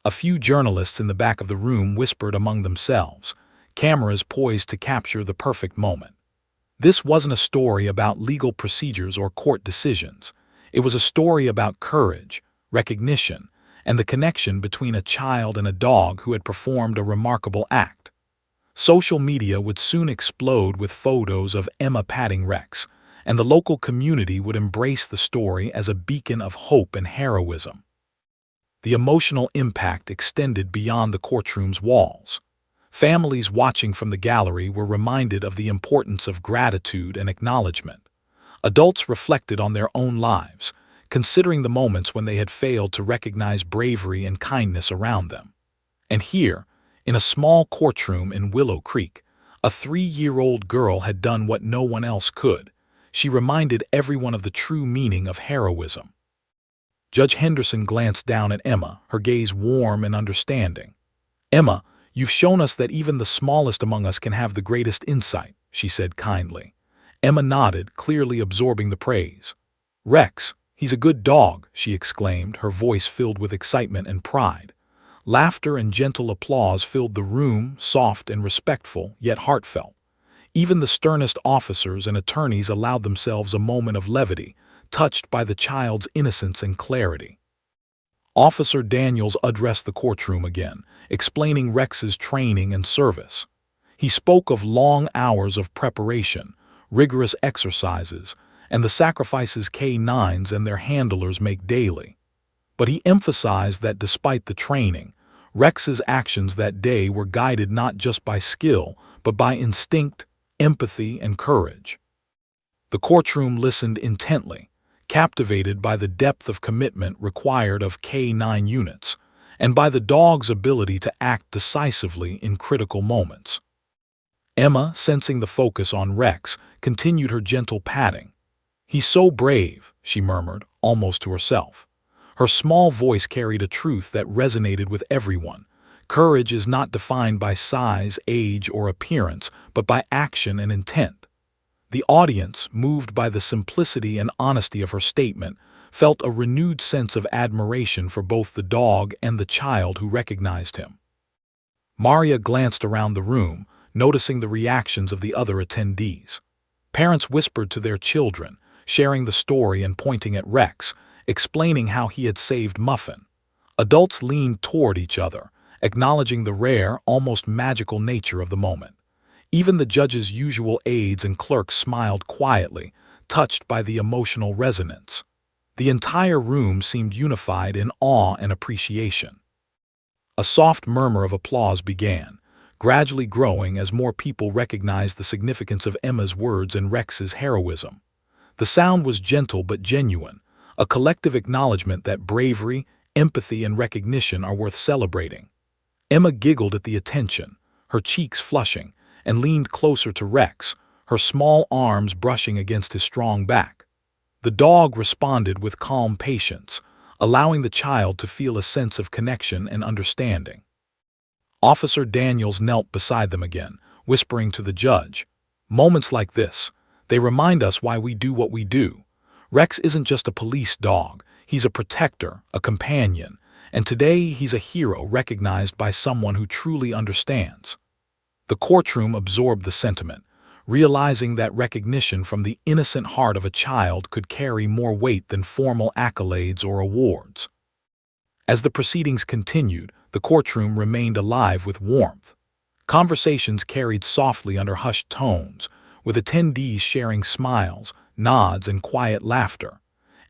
A few journalists in the back of the room whispered among themselves, cameras poised to capture the perfect moment. This wasn't a story about legal procedures or court decisions. It was a story about courage, recognition, and the connection between a child and a dog who had performed a remarkable act. Social media would soon explode with photos of Emma patting Rex, and the local community would embrace the story as a beacon of hope and heroism. The emotional impact extended beyond the courtroom's walls. Families watching from the gallery were reminded of the importance of gratitude and acknowledgement. Adults reflected on their own lives, considering the moments when they had failed to recognize bravery and kindness around them. And here, in a small courtroom in Willow Creek, a 3-year-old girl had done what no one else could. She reminded everyone of the true meaning of heroism. Judge Henderson glanced down at Emma, her gaze warm and understanding. "Emma, you've shown us that even the smallest among us can have the greatest insight," she said kindly. Emma nodded, clearly absorbing the praise. "Rex, he's a good dog," she exclaimed, her voice filled with excitement and pride. Laughter and gentle applause filled the room, soft and respectful, yet heartfelt. Even the sternest officers and attorneys allowed themselves a moment of levity, touched by the child's innocence and clarity. Officer Daniels addressed the courtroom again, explaining Rex's training and service. He spoke of long hours of preparation, rigorous exercises, and the sacrifices K-9s and their handlers make daily. But he emphasized that despite the training, Rex's actions that day were guided not just by skill, but by instinct, empathy, and courage. The courtroom listened intently, captivated by the depth of commitment required of K-9 units, and by the dog's ability to act decisively in critical moments. Emma, sensing the focus on Rex, continued her gentle patting. "He's so brave," she murmured, almost to herself. Her small voice carried a truth that resonated with everyone. Courage is not defined by size, age, or appearance, but by action and intent. The audience, moved by the simplicity and honesty of her statement, felt a renewed sense of admiration for both the dog and the child who recognized him. Maria glanced around the room, noticing the reactions of the other attendees. Parents whispered to their children, sharing the story and pointing at Rex, explaining how he had saved Muffin. Adults leaned toward each other, acknowledging the rare, almost magical nature of the moment. Even the judge's usual aides and clerks smiled quietly, touched by the emotional resonance. The entire room seemed unified in awe and appreciation. A soft murmur of applause began, gradually growing as more people recognized the significance of Emma's words and Rex's heroism. The sound was gentle but genuine, a collective acknowledgement that bravery, empathy, and recognition are worth celebrating. Emma giggled at the attention, her cheeks flushing, and leaned closer to Rex, her small arms brushing against his strong back. The dog responded with calm patience, allowing the child to feel a sense of connection and understanding. Officer Daniels knelt beside them again, whispering to the judge, "Moments like this, they remind us why we do what we do. Rex isn't just a police dog, he's a protector, a companion, and today he's a hero recognized by someone who truly understands." The courtroom absorbed the sentiment, realizing that recognition from the innocent heart of a child could carry more weight than formal accolades or awards. As the proceedings continued, the courtroom remained alive with warmth. Conversations carried softly under hushed tones, with attendees sharing smiles, nods, and quiet laughter.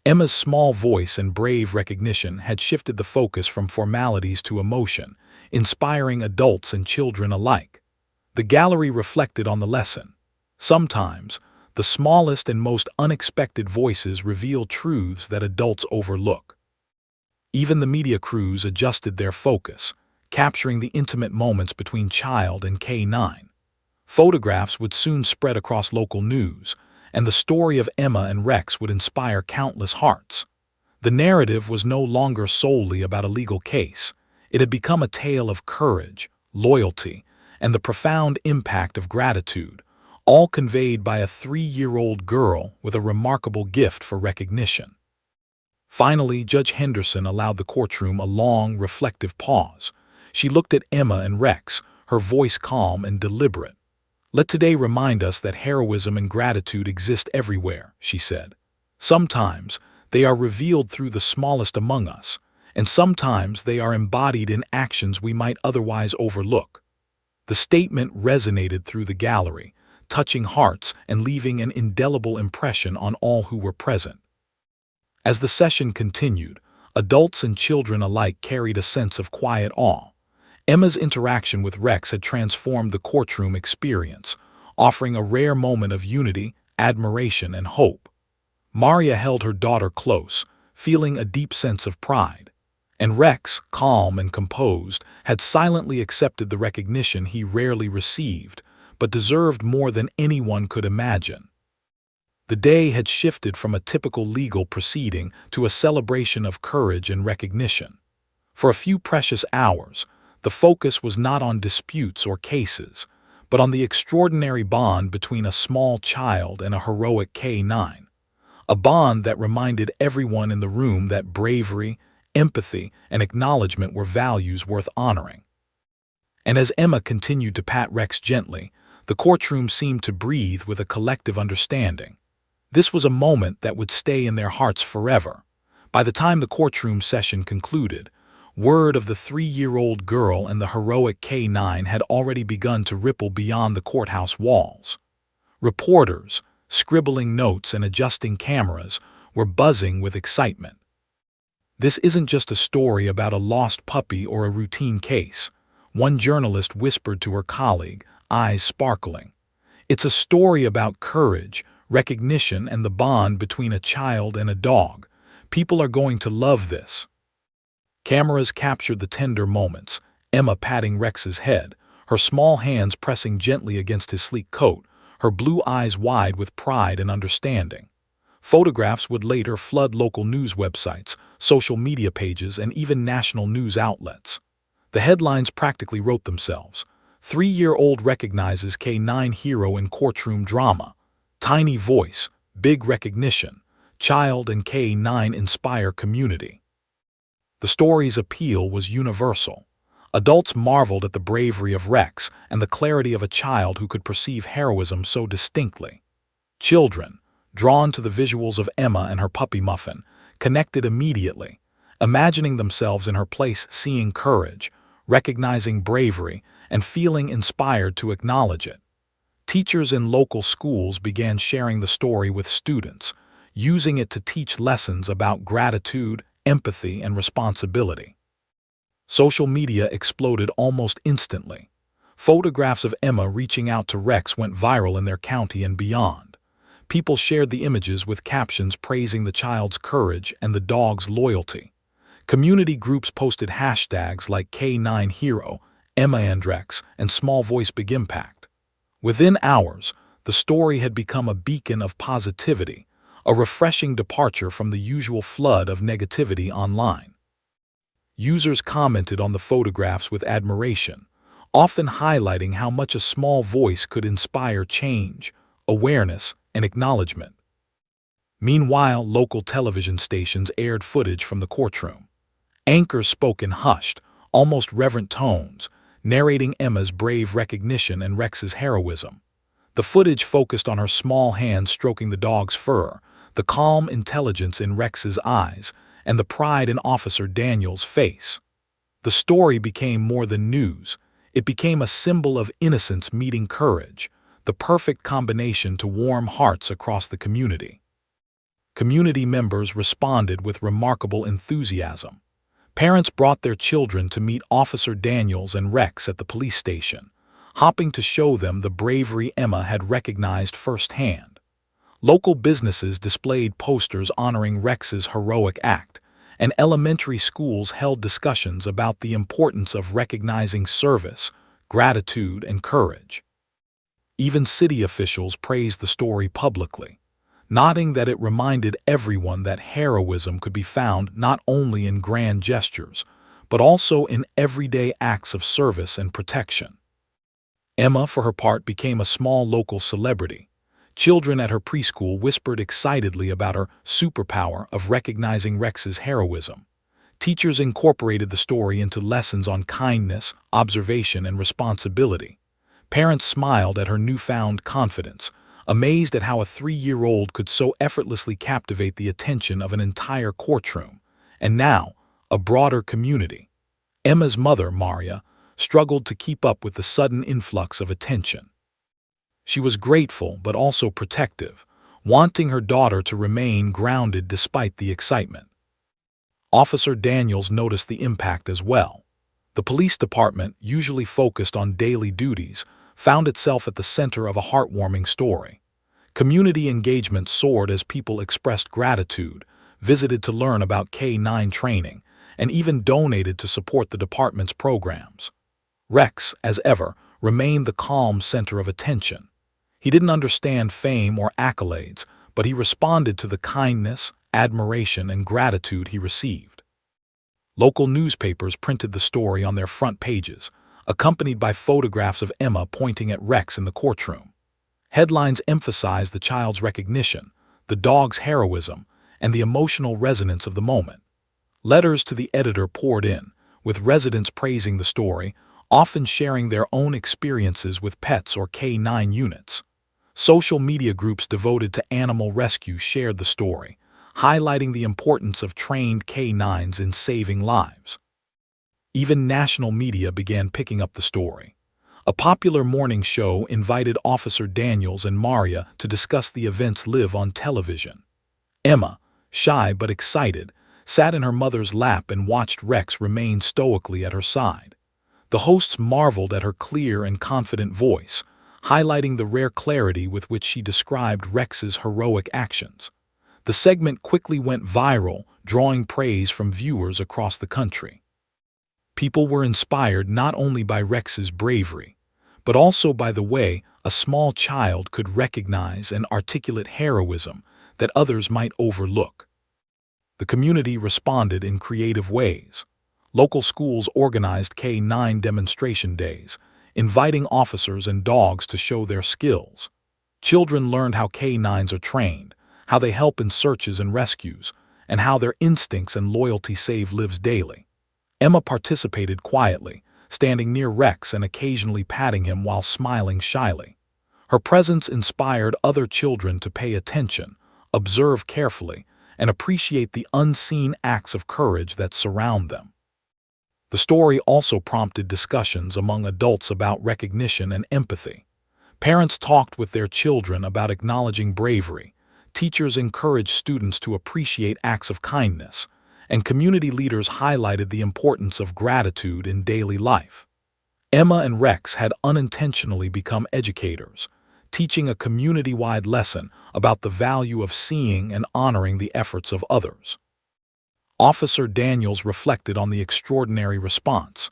Emma's small voice and brave recognition had shifted the focus from formalities to emotion, inspiring adults and children alike. The gallery reflected on the lesson. Sometimes, the smallest and most unexpected voices reveal truths that adults overlook. Even the media crews adjusted their focus, capturing the intimate moments between Child and K9. Photographs would soon spread across local news, and the story of Emma and Rex would inspire countless hearts. The narrative was no longer solely about a legal case. It had become a tale of courage, loyalty, and the profound impact of gratitude, all conveyed by a 3-year-old girl with a remarkable gift for recognition. Finally, Judge Henderson allowed the courtroom a long, reflective pause. She looked at Emma and Rex, her voice calm and deliberate. "Let today remind us that heroism and gratitude exist everywhere," she said. "Sometimes they are revealed through the smallest among us, and sometimes they are embodied in actions we might otherwise overlook." The statement resonated through the gallery, touching hearts and leaving an indelible impression on all who were present. As the session continued, adults and children alike carried a sense of quiet awe. Emma's interaction with Rex had transformed the courtroom experience, offering a rare moment of unity, admiration, and hope. Maria held her daughter close, feeling a deep sense of pride. And Rex, calm and composed, had silently accepted the recognition he rarely received, but deserved more than anyone could imagine. The day had shifted from a typical legal proceeding to a celebration of courage and recognition. For a few precious hours, the focus was not on disputes or cases, but on the extraordinary bond between a small child and a heroic K9. A bond that reminded everyone in the room that bravery, empathy, and acknowledgement were values worth honoring. And as Emma continued to pat Rex gently, the courtroom seemed to breathe with a collective understanding. This was a moment that would stay in their hearts forever. By the time the courtroom session concluded, word of the 3-year-old girl and the heroic K9 had already begun to ripple beyond the courthouse walls. Reporters, scribbling notes and adjusting cameras, were buzzing with excitement. This isn't just a story about a lost puppy or a routine case, one journalist whispered to her colleague, eyes sparkling. It's a story about courage, recognition, and the bond between a child and a dog. People are going to love this. Cameras captured the tender moments, Emma patting Rex's head, her small hands pressing gently against his sleek coat, her blue eyes wide with pride and understanding. Photographs would later flood local news websites, social media pages, and even national news outlets. The headlines practically wrote themselves. 3-year-old recognizes K9 hero in courtroom drama. Tiny voice, big recognition. Child and K9 inspire community. The story's appeal was universal. Adults marveled at the bravery of Rex and the clarity of a child who could perceive heroism so distinctly. Children, drawn to the visuals of Emma and her puppy Muffin, connected immediately, imagining themselves in her place, seeing courage, recognizing bravery, and feeling inspired to acknowledge it. Teachers in local schools began sharing the story with students, using it to teach lessons about gratitude, empathy, and responsibility. Social media exploded almost instantly. Photographs of Emma reaching out to Rex went viral in their county and beyond. People shared the images with captions praising the child's courage and the dog's loyalty. Community groups posted hashtags like K9Hero, Emma and Rex, and Small Voice Big Impact. Within hours, the story had become a beacon of positivity, a refreshing departure from the usual flood of negativity online. Users commented on the photographs with admiration, often highlighting how much a small voice could inspire change, awareness, and acknowledgement. Meanwhile, local television stations aired footage from the courtroom. Anchors spoke in hushed, almost reverent tones, narrating Emma's brave recognition and Rex's heroism. The footage focused on her small hand stroking the dog's fur, the calm intelligence in Rex's eyes, and the pride in Officer Daniel's face. The story became more than news. It became a symbol of innocence meeting courage, the perfect combination to warm hearts across the community. Community members responded with remarkable enthusiasm. Parents brought their children to meet Officer Daniels and Rex at the police station, hoping to show them the bravery Emma had recognized firsthand. Local businesses displayed posters honoring Rex's heroic act, and elementary schools held discussions about the importance of recognizing service, gratitude, and courage. Even city officials praised the story publicly, noting that it reminded everyone that heroism could be found not only in grand gestures, but also in everyday acts of service and protection. Emma, for her part, became a small local celebrity. Children at her preschool whispered excitedly about her superpower of recognizing Rex's heroism. Teachers incorporated the story into lessons on kindness, observation, and responsibility. Parents smiled at her newfound confidence, amazed at how a 3-year-old could so effortlessly captivate the attention of an entire courtroom, and now a broader community. Emma's mother, Maria, struggled to keep up with the sudden influx of attention. She was grateful but also protective, wanting her daughter to remain grounded despite the excitement. Officer Daniels noticed the impact as well. The police department, usually focused on daily duties, found itself at the center of a heartwarming story. Community engagement soared as people expressed gratitude, visited to learn about K9 training, and even donated to support the department's programs. Rex, as ever, remained the calm center of attention. He didn't understand fame or accolades, but he responded to the kindness, admiration, and gratitude he received. Local newspapers printed the story on their front pages, accompanied by photographs of Emma pointing at Rex in the courtroom. Headlines emphasized the child's recognition, the dog's heroism, and the emotional resonance of the moment. Letters to the editor poured in, with residents praising the story, often sharing their own experiences with pets or K9 units. Social media groups devoted to animal rescue shared the story, highlighting the importance of trained K9s in saving lives. Even national media began picking up the story. A popular morning show invited Officer Daniels and Maria to discuss the events live on television. Emma, shy but excited, sat in her mother's lap and watched Rex remain stoically at her side. The hosts marveled at her clear and confident voice, highlighting the rare clarity with which she described Rex's heroic actions. The segment quickly went viral, drawing praise from viewers across the country. People were inspired not only by Rex's bravery, but also by the way a small child could recognize and articulate heroism that others might overlook. The community responded in creative ways. Local schools organized K9 demonstration days, inviting officers and dogs to show their skills. Children learned how K9s are trained, how they help in searches and rescues, and how their instincts and loyalty save lives daily. Emma participated quietly, standing near Rex and occasionally patting him while smiling shyly. Her presence inspired other children to pay attention, observe carefully, and appreciate the unseen acts of courage that surround them. The story also prompted discussions among adults about recognition and empathy. Parents talked with their children about acknowledging bravery, teachers encouraged students to appreciate acts of kindness, and community leaders highlighted the importance of gratitude in daily life. Emma and Rex had unintentionally become educators, teaching a community-wide lesson about the value of seeing and honoring the efforts of others. Officer Daniels reflected on the extraordinary response.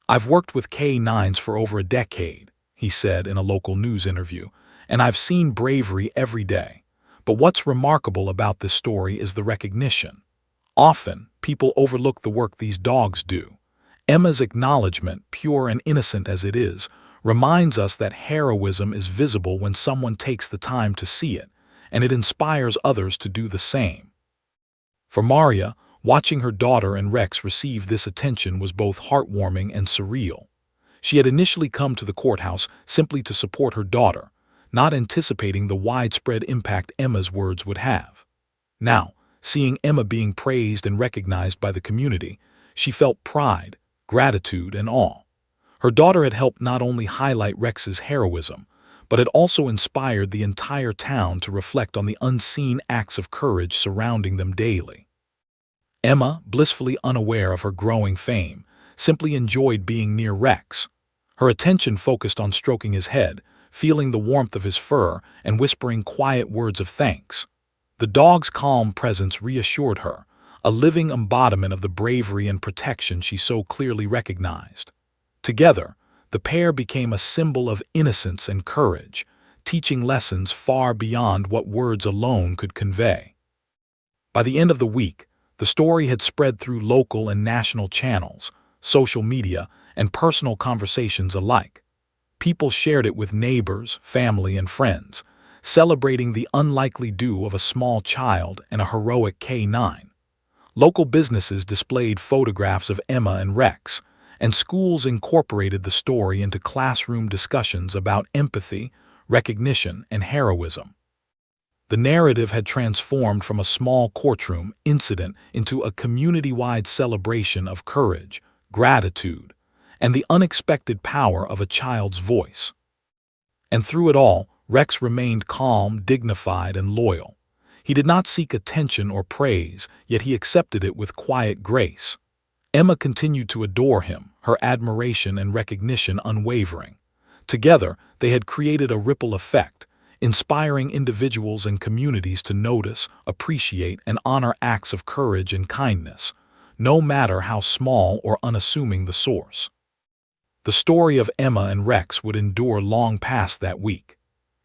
"I've worked with K-9s for over a decade," he said in a local news interview, "and I've seen bravery every day. But what's remarkable about this story is the recognition. Often, people overlook the work these dogs do. Emma's acknowledgement, pure and innocent as it is, reminds us that heroism is visible when someone takes the time to see it, and it inspires others to do the same." For Maria, watching her daughter and Rex receive this attention was both heartwarming and surreal. She had initially come to the courthouse simply to support her daughter, not anticipating the widespread impact Emma's words would have. Now, seeing Emma being praised and recognized by the community, she felt pride, gratitude, and awe. Her daughter had helped not only highlight Rex's heroism, but had also inspired the entire town to reflect on the unseen acts of courage surrounding them daily. Emma, blissfully unaware of her growing fame, simply enjoyed being near Rex. Her attention focused on stroking his head, feeling the warmth of his fur, and whispering quiet words of thanks. The dog's calm presence reassured her, a living embodiment of the bravery and protection she so clearly recognized. Together, the pair became a symbol of innocence and courage, teaching lessons far beyond what words alone could convey. By the end of the week, the story had spread through local and national channels, social media, and personal conversations alike. People shared it with neighbors, family, and friends, celebrating the unlikely do of a small child and a heroic K-9. Local businesses displayed photographs of Emma and Rex, and schools incorporated the story into classroom discussions about empathy, recognition, and heroism. The narrative had transformed from a small courtroom incident into a community-wide celebration of courage, gratitude, and the unexpected power of a child's voice. And through it all, Rex remained calm, dignified, and loyal. He did not seek attention or praise, yet he accepted it with quiet grace. Emma continued to adore him, her admiration and recognition unwavering. Together, they had created a ripple effect, inspiring individuals and communities to notice, appreciate, and honor acts of courage and kindness, no matter how small or unassuming the source. The story of Emma and Rex would endure long past that week.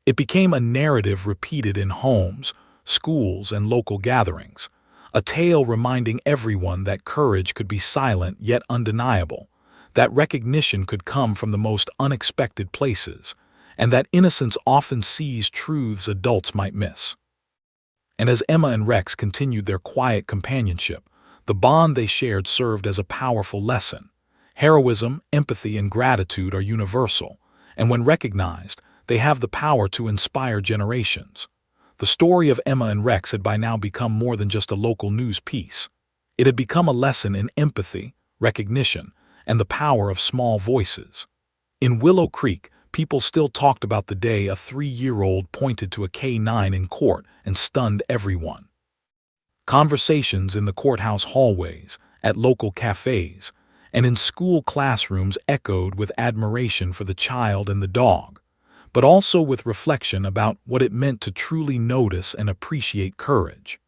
It became a narrative repeated in homes, schools, and local gatherings, a tale reminding everyone that courage could be silent yet undeniable, that recognition could come from the most unexpected places, and that innocence often sees truths adults might miss. And as Emma and Rex continued their quiet companionship, the bond they shared served as a powerful lesson. Heroism, empathy, and gratitude are universal, and when recognized, they have the power to inspire generations. The story of Emma and Rex had by now become more than just a local news piece. It had become a lesson in empathy, recognition, and the power of small voices. In Willow Creek, people still talked about the day a 3-year-old pointed to a K-9 in court and stunned everyone. Conversations in the courthouse hallways, at local cafes, and in school classrooms echoed with admiration for the child and the dog, but also with reflection about what it meant to truly notice and appreciate courage.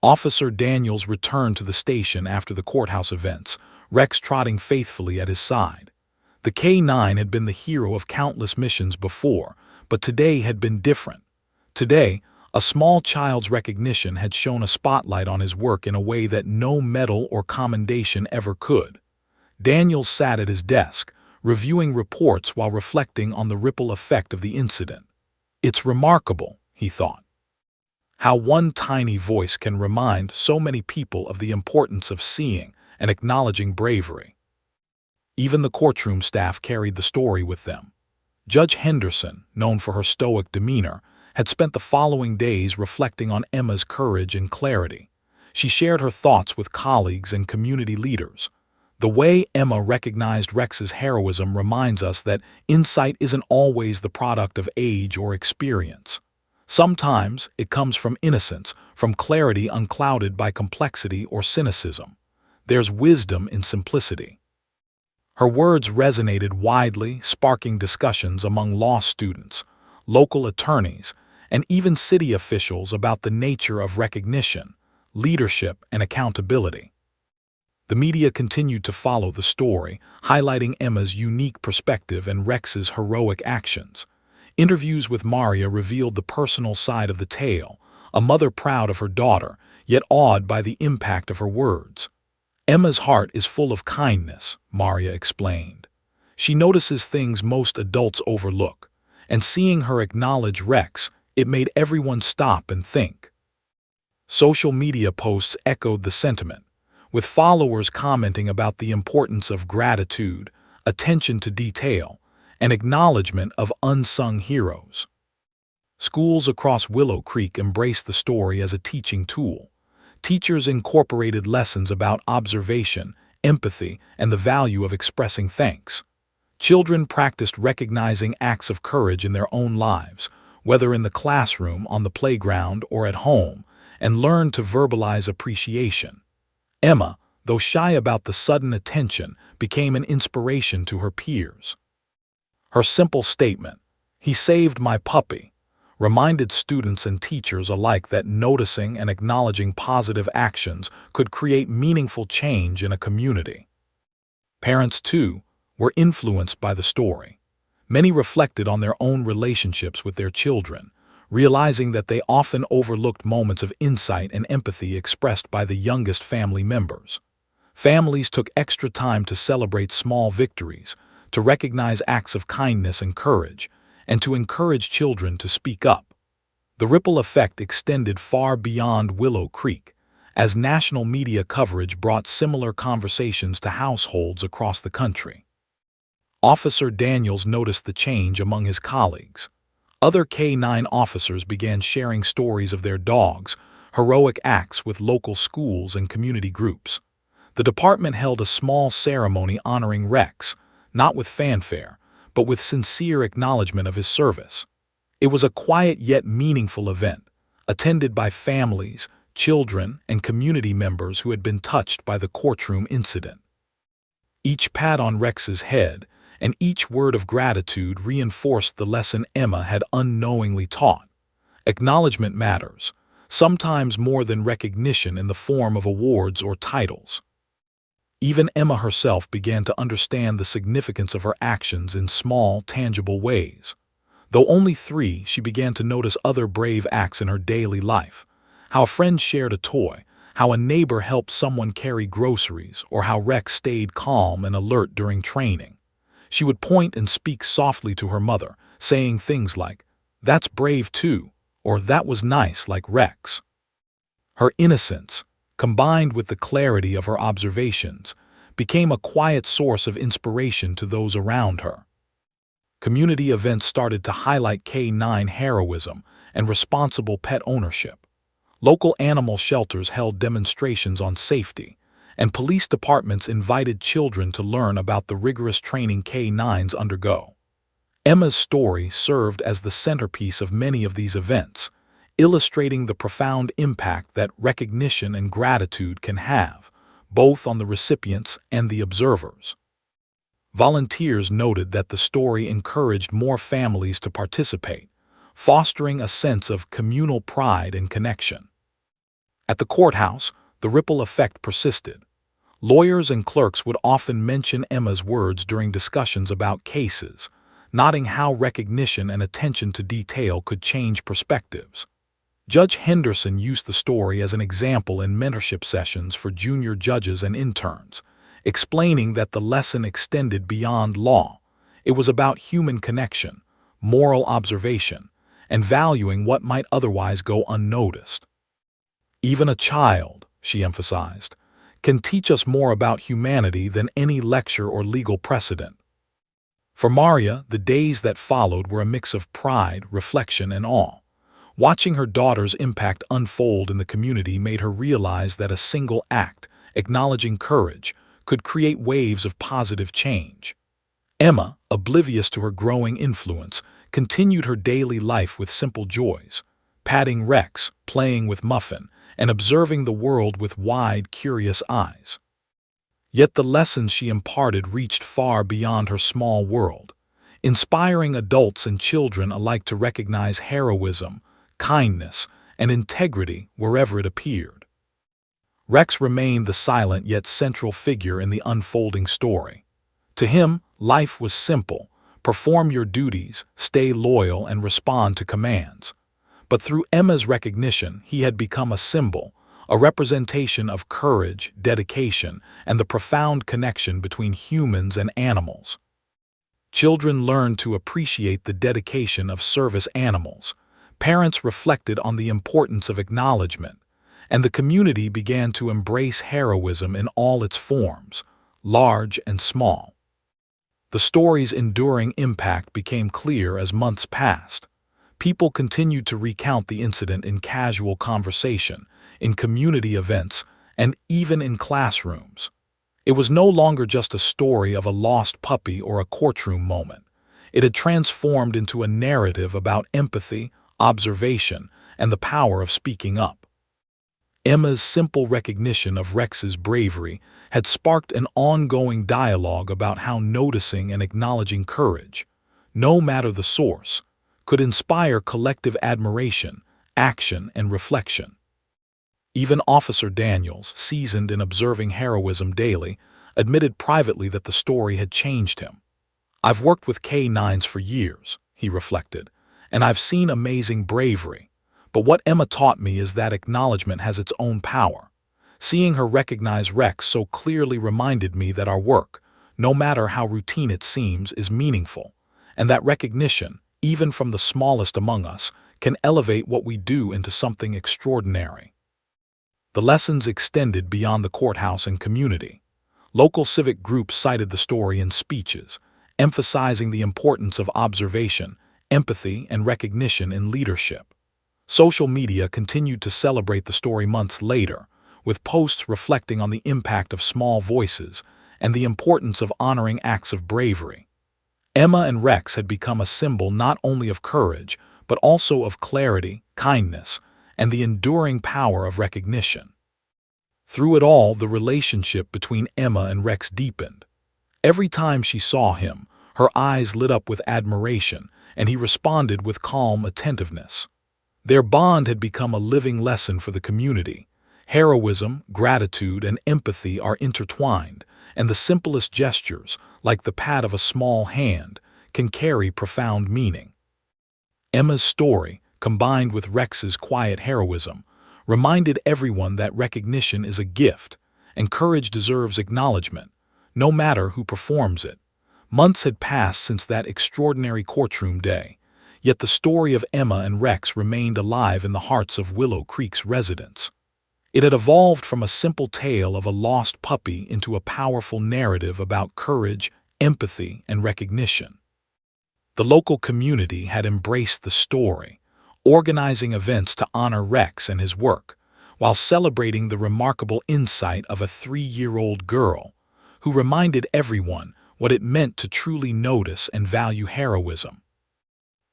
Officer Daniels returned to the station after the courthouse events, Rex trotting faithfully at his side. The K-9 had been the hero of countless missions before, but today had been different. Today, a small child's recognition had shone a spotlight on his work in a way that no medal or commendation ever could. Daniels sat at his desk, reviewing reports while reflecting on the ripple effect of the incident. "It's remarkable," he thought, "how one tiny voice can remind so many people of the importance of seeing and acknowledging bravery." Even the courtroom staff carried the story with them. Judge Henderson, known for her stoic demeanor, had spent the following days reflecting on Emma's courage and clarity. She shared her thoughts with colleagues and community leaders. The way Emma recognized Rex's heroism reminds us that insight isn't always the product of age or experience. Sometimes it comes from innocence, from clarity unclouded by complexity or cynicism. There's wisdom in simplicity. Her words resonated widely, sparking discussions among law students, local attorneys, and even city officials about the nature of recognition, leadership, and accountability. The media continued to follow the story, highlighting Emma's unique perspective and Rex's heroic actions. Interviews with Maria revealed the personal side of the tale, a mother proud of her daughter, yet awed by the impact of her words. Emma's heart is full of kindness, Maria explained. She notices things most adults overlook, and seeing her acknowledge Rex, it made everyone stop and think. Social media posts echoed the sentiment, with followers commenting about the importance of gratitude, attention to detail, and acknowledgement of unsung heroes. Schools across Willow Creek embraced the story as a teaching tool. Teachers incorporated lessons about observation, empathy, and the value of expressing thanks. Children practiced recognizing acts of courage in their own lives, whether in the classroom, on the playground, or at home, and learned to verbalize appreciation. Emma, though shy about the sudden attention, became an inspiration to her peers. Her simple statement, "He saved my puppy," reminded students and teachers alike that noticing and acknowledging positive actions could create meaningful change in a community. Parents, too, were influenced by the story. Many reflected on their own relationships with their children, realizing that they often overlooked moments of insight and empathy expressed by the youngest family members. Families took extra time to celebrate small victories, to recognize acts of kindness and courage, and to encourage children to speak up. The ripple effect extended far beyond Willow Creek, as national media coverage brought similar conversations to households across the country. Officer Daniels noticed the change among his colleagues. Other K-9 officers began sharing stories of their dogs' heroic acts with local schools and community groups. The department held a small ceremony honoring Rex, not with fanfare, but with sincere acknowledgement of his service. It was a quiet yet meaningful event, attended by families, children, and community members who had been touched by the courtroom incident. Each pat on Rex's head and each word of gratitude reinforced the lesson Emma had unknowingly taught. Acknowledgement matters, sometimes more than recognition in the form of awards or titles. Even Emma herself began to understand the significance of her actions in small, tangible ways. Though only 3, she began to notice other brave acts in her daily life. How a friend shared a toy, how a neighbor helped someone carry groceries, or how Rex stayed calm and alert during training. She would point and speak softly to her mother, saying things like, "That's brave too," or "That was nice like Rex." Her innocence, combined with the clarity of her observations, became a quiet source of inspiration to those around her. Community events started to highlight K-9 heroism and responsible pet ownership. Local animal shelters held demonstrations on safety, and police departments invited children to learn about the rigorous training K-9s undergo. Emma's story served as the centerpiece of many of these events, illustrating the profound impact that recognition and gratitude can have, both on the recipients and the observers. Volunteers noted that the story encouraged more families to participate, fostering a sense of communal pride and connection. At the courthouse, the ripple effect persisted. Lawyers and clerks would often mention Emma's words during discussions about cases, noting how recognition and attention to detail could change perspectives. Judge Henderson used the story as an example in mentorship sessions for junior judges and interns, explaining that the lesson extended beyond law. It was about human connection, moral observation, and valuing what might otherwise go unnoticed. Even a child, she emphasized, can teach us more about humanity than any lecture or legal precedent. For Maria, the days that followed were a mix of pride, reflection, and awe. Watching her daughter's impact unfold in the community made her realize that a single act, acknowledging courage, could create waves of positive change. Emma, oblivious to her growing influence, continued her daily life with simple joys, patting Rex, playing with Muffin, and observing the world with wide, curious eyes. Yet the lessons she imparted reached far beyond her small world, inspiring adults and children alike to recognize heroism, kindness, and integrity wherever it appeared. Rex remained the silent yet central figure in the unfolding story. To him, life was simple: perform your duties, stay loyal, and respond to commands. But through Emma's recognition, he had become a symbol, a representation of courage, dedication, and the profound connection between humans and animals. Children learned to appreciate the dedication of service animals. Parents reflected on the importance of acknowledgement, and the community began to embrace heroism in all its forms, large and small. The story's enduring impact became clear as months passed. People continued to recount the incident in casual conversation, in community events, and even in classrooms. It was no longer just a story of a lost puppy or a courtroom moment. It had transformed into a narrative about empathy, observation, and the power of speaking up. Emma's simple recognition of Rex's bravery had sparked an ongoing dialogue about how noticing and acknowledging courage, no matter the source, could inspire collective admiration, action, and reflection. Even Officer Daniels, seasoned in observing heroism daily, admitted privately that the story had changed him. "I've worked with K-9s for years," he reflected, "and I've seen amazing bravery. But what Emma taught me is that acknowledgement has its own power. Seeing her recognize Rex so clearly reminded me that our work, no matter how routine it seems, is meaningful, and that recognition, even from the smallest among us, can elevate what we do into something extraordinary." The lessons extended beyond the courthouse and community. Local civic groups cited the story in speeches, emphasizing the importance of observation, empathy, and recognition in leadership. Social media continued to celebrate the story months later, with posts reflecting on the impact of small voices and the importance of honoring acts of bravery. Emma and Rex had become a symbol not only of courage, but also of clarity, kindness, and the enduring power of recognition. Through it all, the relationship between Emma and Rex deepened. Every time she saw him, her eyes lit up with admiration, and he responded with calm attentiveness. Their bond had become a living lesson for the community. Heroism, gratitude, and empathy are intertwined, and the simplest gestures, like the pat of a small hand, can carry profound meaning. Emma's story, combined with Rex's quiet heroism, reminded everyone that recognition is a gift, and courage deserves acknowledgement, no matter who performs it. Months had passed since that extraordinary courtroom day, yet the story of Emma and Rex remained alive in the hearts of Willow Creek's residents. It had evolved from a simple tale of a lost puppy into a powerful narrative about courage, empathy, and recognition. The local community had embraced the story, organizing events to honor Rex and his work, while celebrating the remarkable insight of a 3-year-old girl who reminded everyone what it meant to truly notice and value heroism.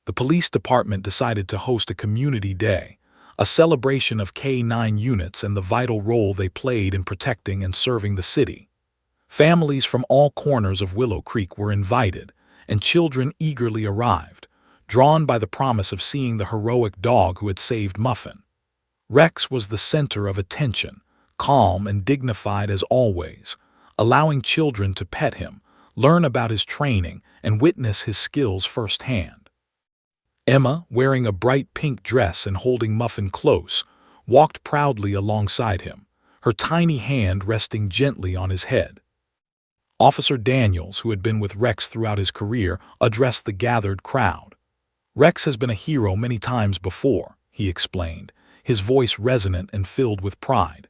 The police department decided to host a community day, a celebration of K-9 units and the vital role they played in protecting and serving the city. Families from all corners of Willow Creek were invited, and children eagerly arrived, drawn by the promise of seeing the heroic dog who had saved Muffin. Rex was the center of attention, calm and dignified as always, allowing children to pet him, learn about his training, and witness his skills firsthand. Emma, wearing a bright pink dress and holding Muffin close, walked proudly alongside him, her tiny hand resting gently on his head. Officer Daniels, who had been with Rex throughout his career, addressed the gathered crowd. "Rex has been a hero many times before," he explained, his voice resonant and filled with pride.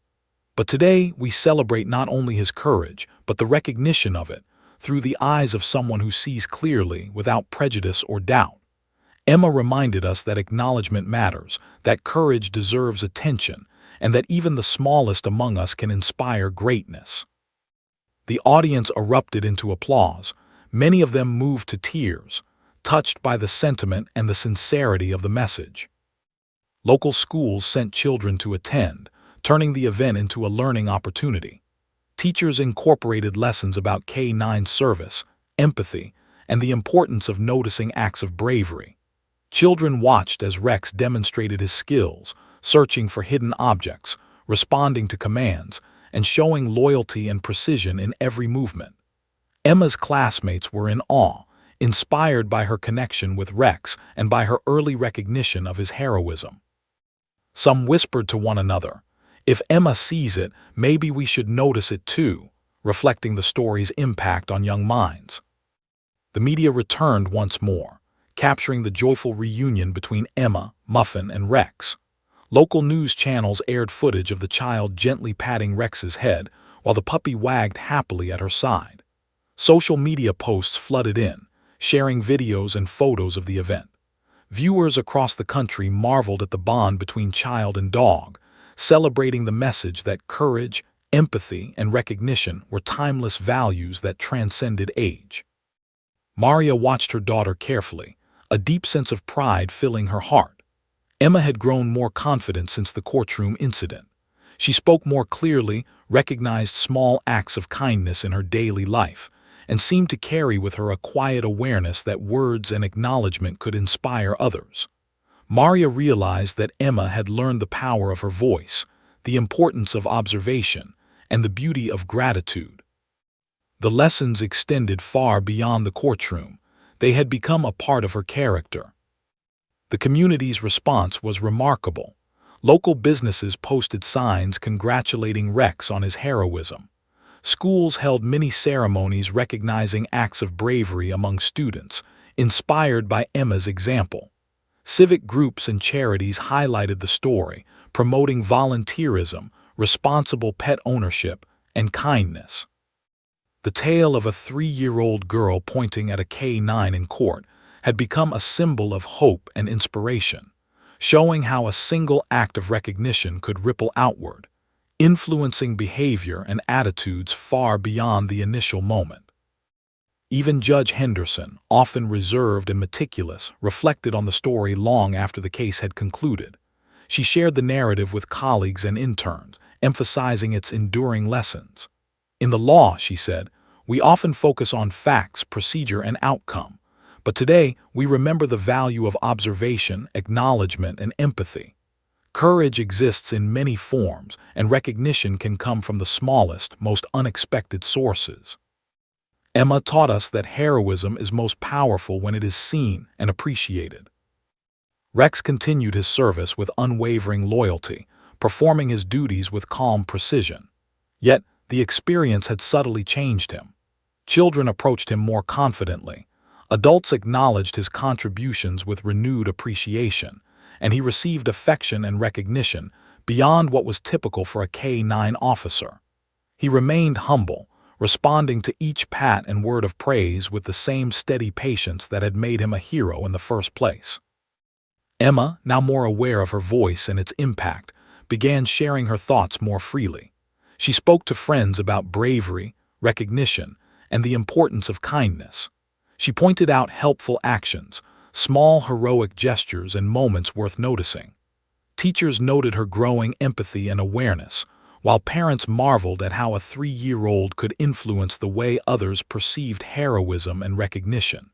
But today, we celebrate not only his courage, but the recognition of it, through the eyes of someone who sees clearly without prejudice or doubt. Emma reminded us that acknowledgement matters, that courage deserves attention, and that even the smallest among us can inspire greatness. The audience erupted into applause, many of them moved to tears, touched by the sentiment and the sincerity of the message. Local schools sent children to attend, turning the event into a learning opportunity. Teachers incorporated lessons about K-9 service, empathy, and the importance of noticing acts of bravery. Children watched as Rex demonstrated his skills, searching for hidden objects, responding to commands, and showing loyalty and precision in every movement. Emma's classmates were in awe, inspired by her connection with Rex and by her early recognition of his heroism. Some whispered to one another, "If Emma sees it, maybe we should notice it too," reflecting the story's impact on young minds. The media returned once more, capturing the joyful reunion between Emma, Muffin, and Rex. Local news channels aired footage of the child gently patting Rex's head while the puppy wagged happily at her side. Social media posts flooded in, sharing videos and photos of the event. Viewers across the country marveled at the bond between child and dog, celebrating the message that courage, empathy, and recognition were timeless values that transcended age. Maria watched her daughter carefully, a deep sense of pride filling her heart. Emma had grown more confident since the courtroom incident. She spoke more clearly, recognized small acts of kindness in her daily life, and seemed to carry with her a quiet awareness that words and acknowledgement could inspire others. Maria realized that Emma had learned the power of her voice, the importance of observation, and the beauty of gratitude. The lessons extended far beyond the courtroom. They had become a part of her character. The community's response was remarkable. Local businesses posted signs congratulating Rex on his heroism. Schools held mini ceremonies recognizing acts of bravery among students, inspired by Emma's example. Civic groups and charities highlighted the story, promoting volunteerism, responsible pet ownership, and kindness. The tale of a 3-year-old girl pointing at a K-9 in court had become a symbol of hope and inspiration, showing how a single act of recognition could ripple outward, influencing behavior and attitudes far beyond the initial moment. Even Judge Henderson, often reserved and meticulous, reflected on the story long after the case had concluded. She shared the narrative with colleagues and interns, emphasizing its enduring lessons. "In the law," she said, "we often focus on facts, procedure, and outcome. But today, we remember the value of observation, acknowledgement, and empathy. Courage exists in many forms, and recognition can come from the smallest, most unexpected sources." Emma taught us that heroism is most powerful when it is seen and appreciated. Rex continued his service with unwavering loyalty, performing his duties with calm precision. Yet, the experience had subtly changed him. Children approached him more confidently. Adults acknowledged his contributions with renewed appreciation, and he received affection and recognition beyond what was typical for a K-9 officer. He remained humble, responding to each pat and word of praise with the same steady patience that had made him a hero in the first place. Emma, now more aware of her voice and its impact, began sharing her thoughts more freely. She spoke to friends about bravery, recognition, and the importance of kindness. She pointed out helpful actions, small heroic gestures, and moments worth noticing. Teachers noted her growing empathy and awareness, while parents marveled at how a 3-year-old could influence the way others perceived heroism and recognition.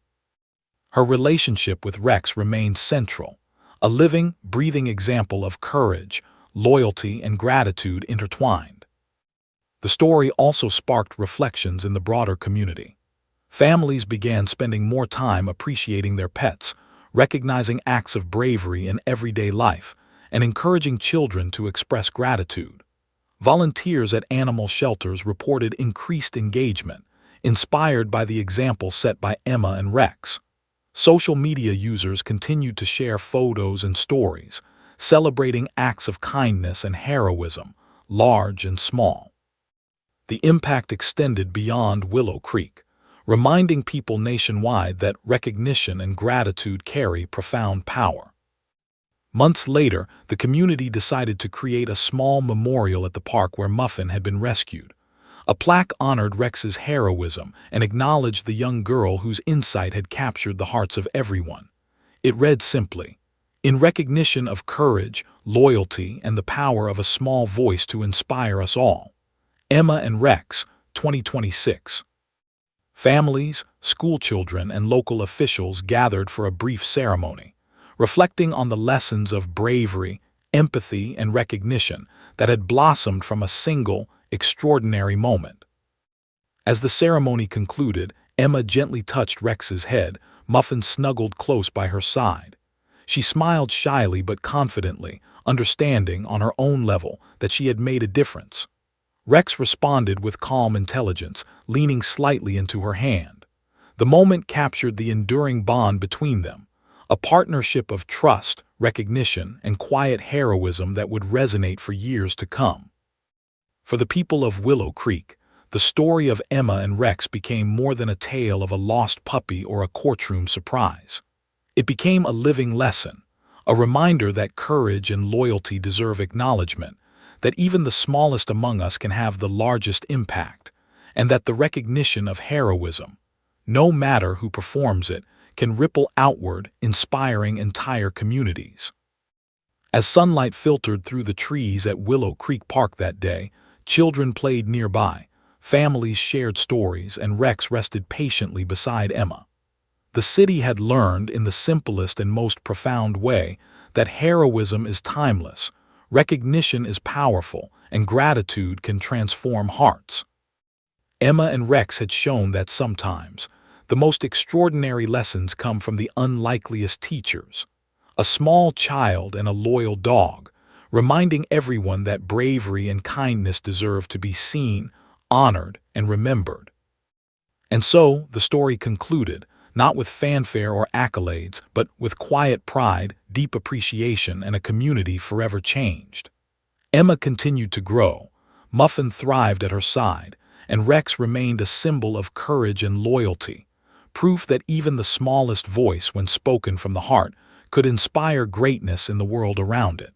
Her relationship with Rex remained central, a living, breathing example of courage, loyalty, and gratitude intertwined. The story also sparked reflections in the broader community. Families began spending more time appreciating their pets, recognizing acts of bravery in everyday life, and encouraging children to express gratitude. Volunteers at animal shelters reported increased engagement, inspired by the example set by Emma and Rex. Social media users continued to share photos and stories, celebrating acts of kindness and heroism, large and small. The impact extended beyond Willow Creek, reminding people nationwide that recognition and gratitude carry profound power. Months later, the community decided to create a small memorial at the park where Muffin had been rescued. A plaque honored Rex's heroism and acknowledged the young girl whose insight had captured the hearts of everyone. It read simply, "In recognition of courage, loyalty, and the power of a small voice to inspire us all. Emma and Rex, 2026." Families, schoolchildren, and local officials gathered for a brief ceremony, reflecting on the lessons of bravery, empathy, and recognition that had blossomed from a single, extraordinary moment. As the ceremony concluded, Emma gently touched Rex's head, Muffin snuggled close by her side. She smiled shyly but confidently, understanding on her own level that she had made a difference. Rex responded with calm intelligence, leaning slightly into her hand. The moment captured the enduring bond between them, a partnership of trust, recognition, and quiet heroism that would resonate for years to come. For the people of Willow Creek, the story of Emma and Rex became more than a tale of a lost puppy or a courtroom surprise. It became a living lesson, a reminder that courage and loyalty deserve acknowledgement, that even the smallest among us can have the largest impact, and that the recognition of heroism, no matter who performs it, can ripple outward, inspiring entire communities. As sunlight filtered through the trees at Willow Creek Park that day, children played nearby, families shared stories, and Rex rested patiently beside Emma. The city had learned in the simplest and most profound way that heroism is timeless, recognition is powerful, and gratitude can transform hearts. Emma and Rex had shown that sometimes the most extraordinary lessons come from the unlikeliest teachers. A small child and a loyal dog, reminding everyone that bravery and kindness deserve to be seen, honored, and remembered. And so, the story concluded, not with fanfare or accolades, but with quiet pride, deep appreciation, and a community forever changed. Emma continued to grow, Muffin thrived at her side, and Rex remained a symbol of courage and loyalty, proof that even the smallest voice, when spoken from the heart, could inspire greatness in the world around it.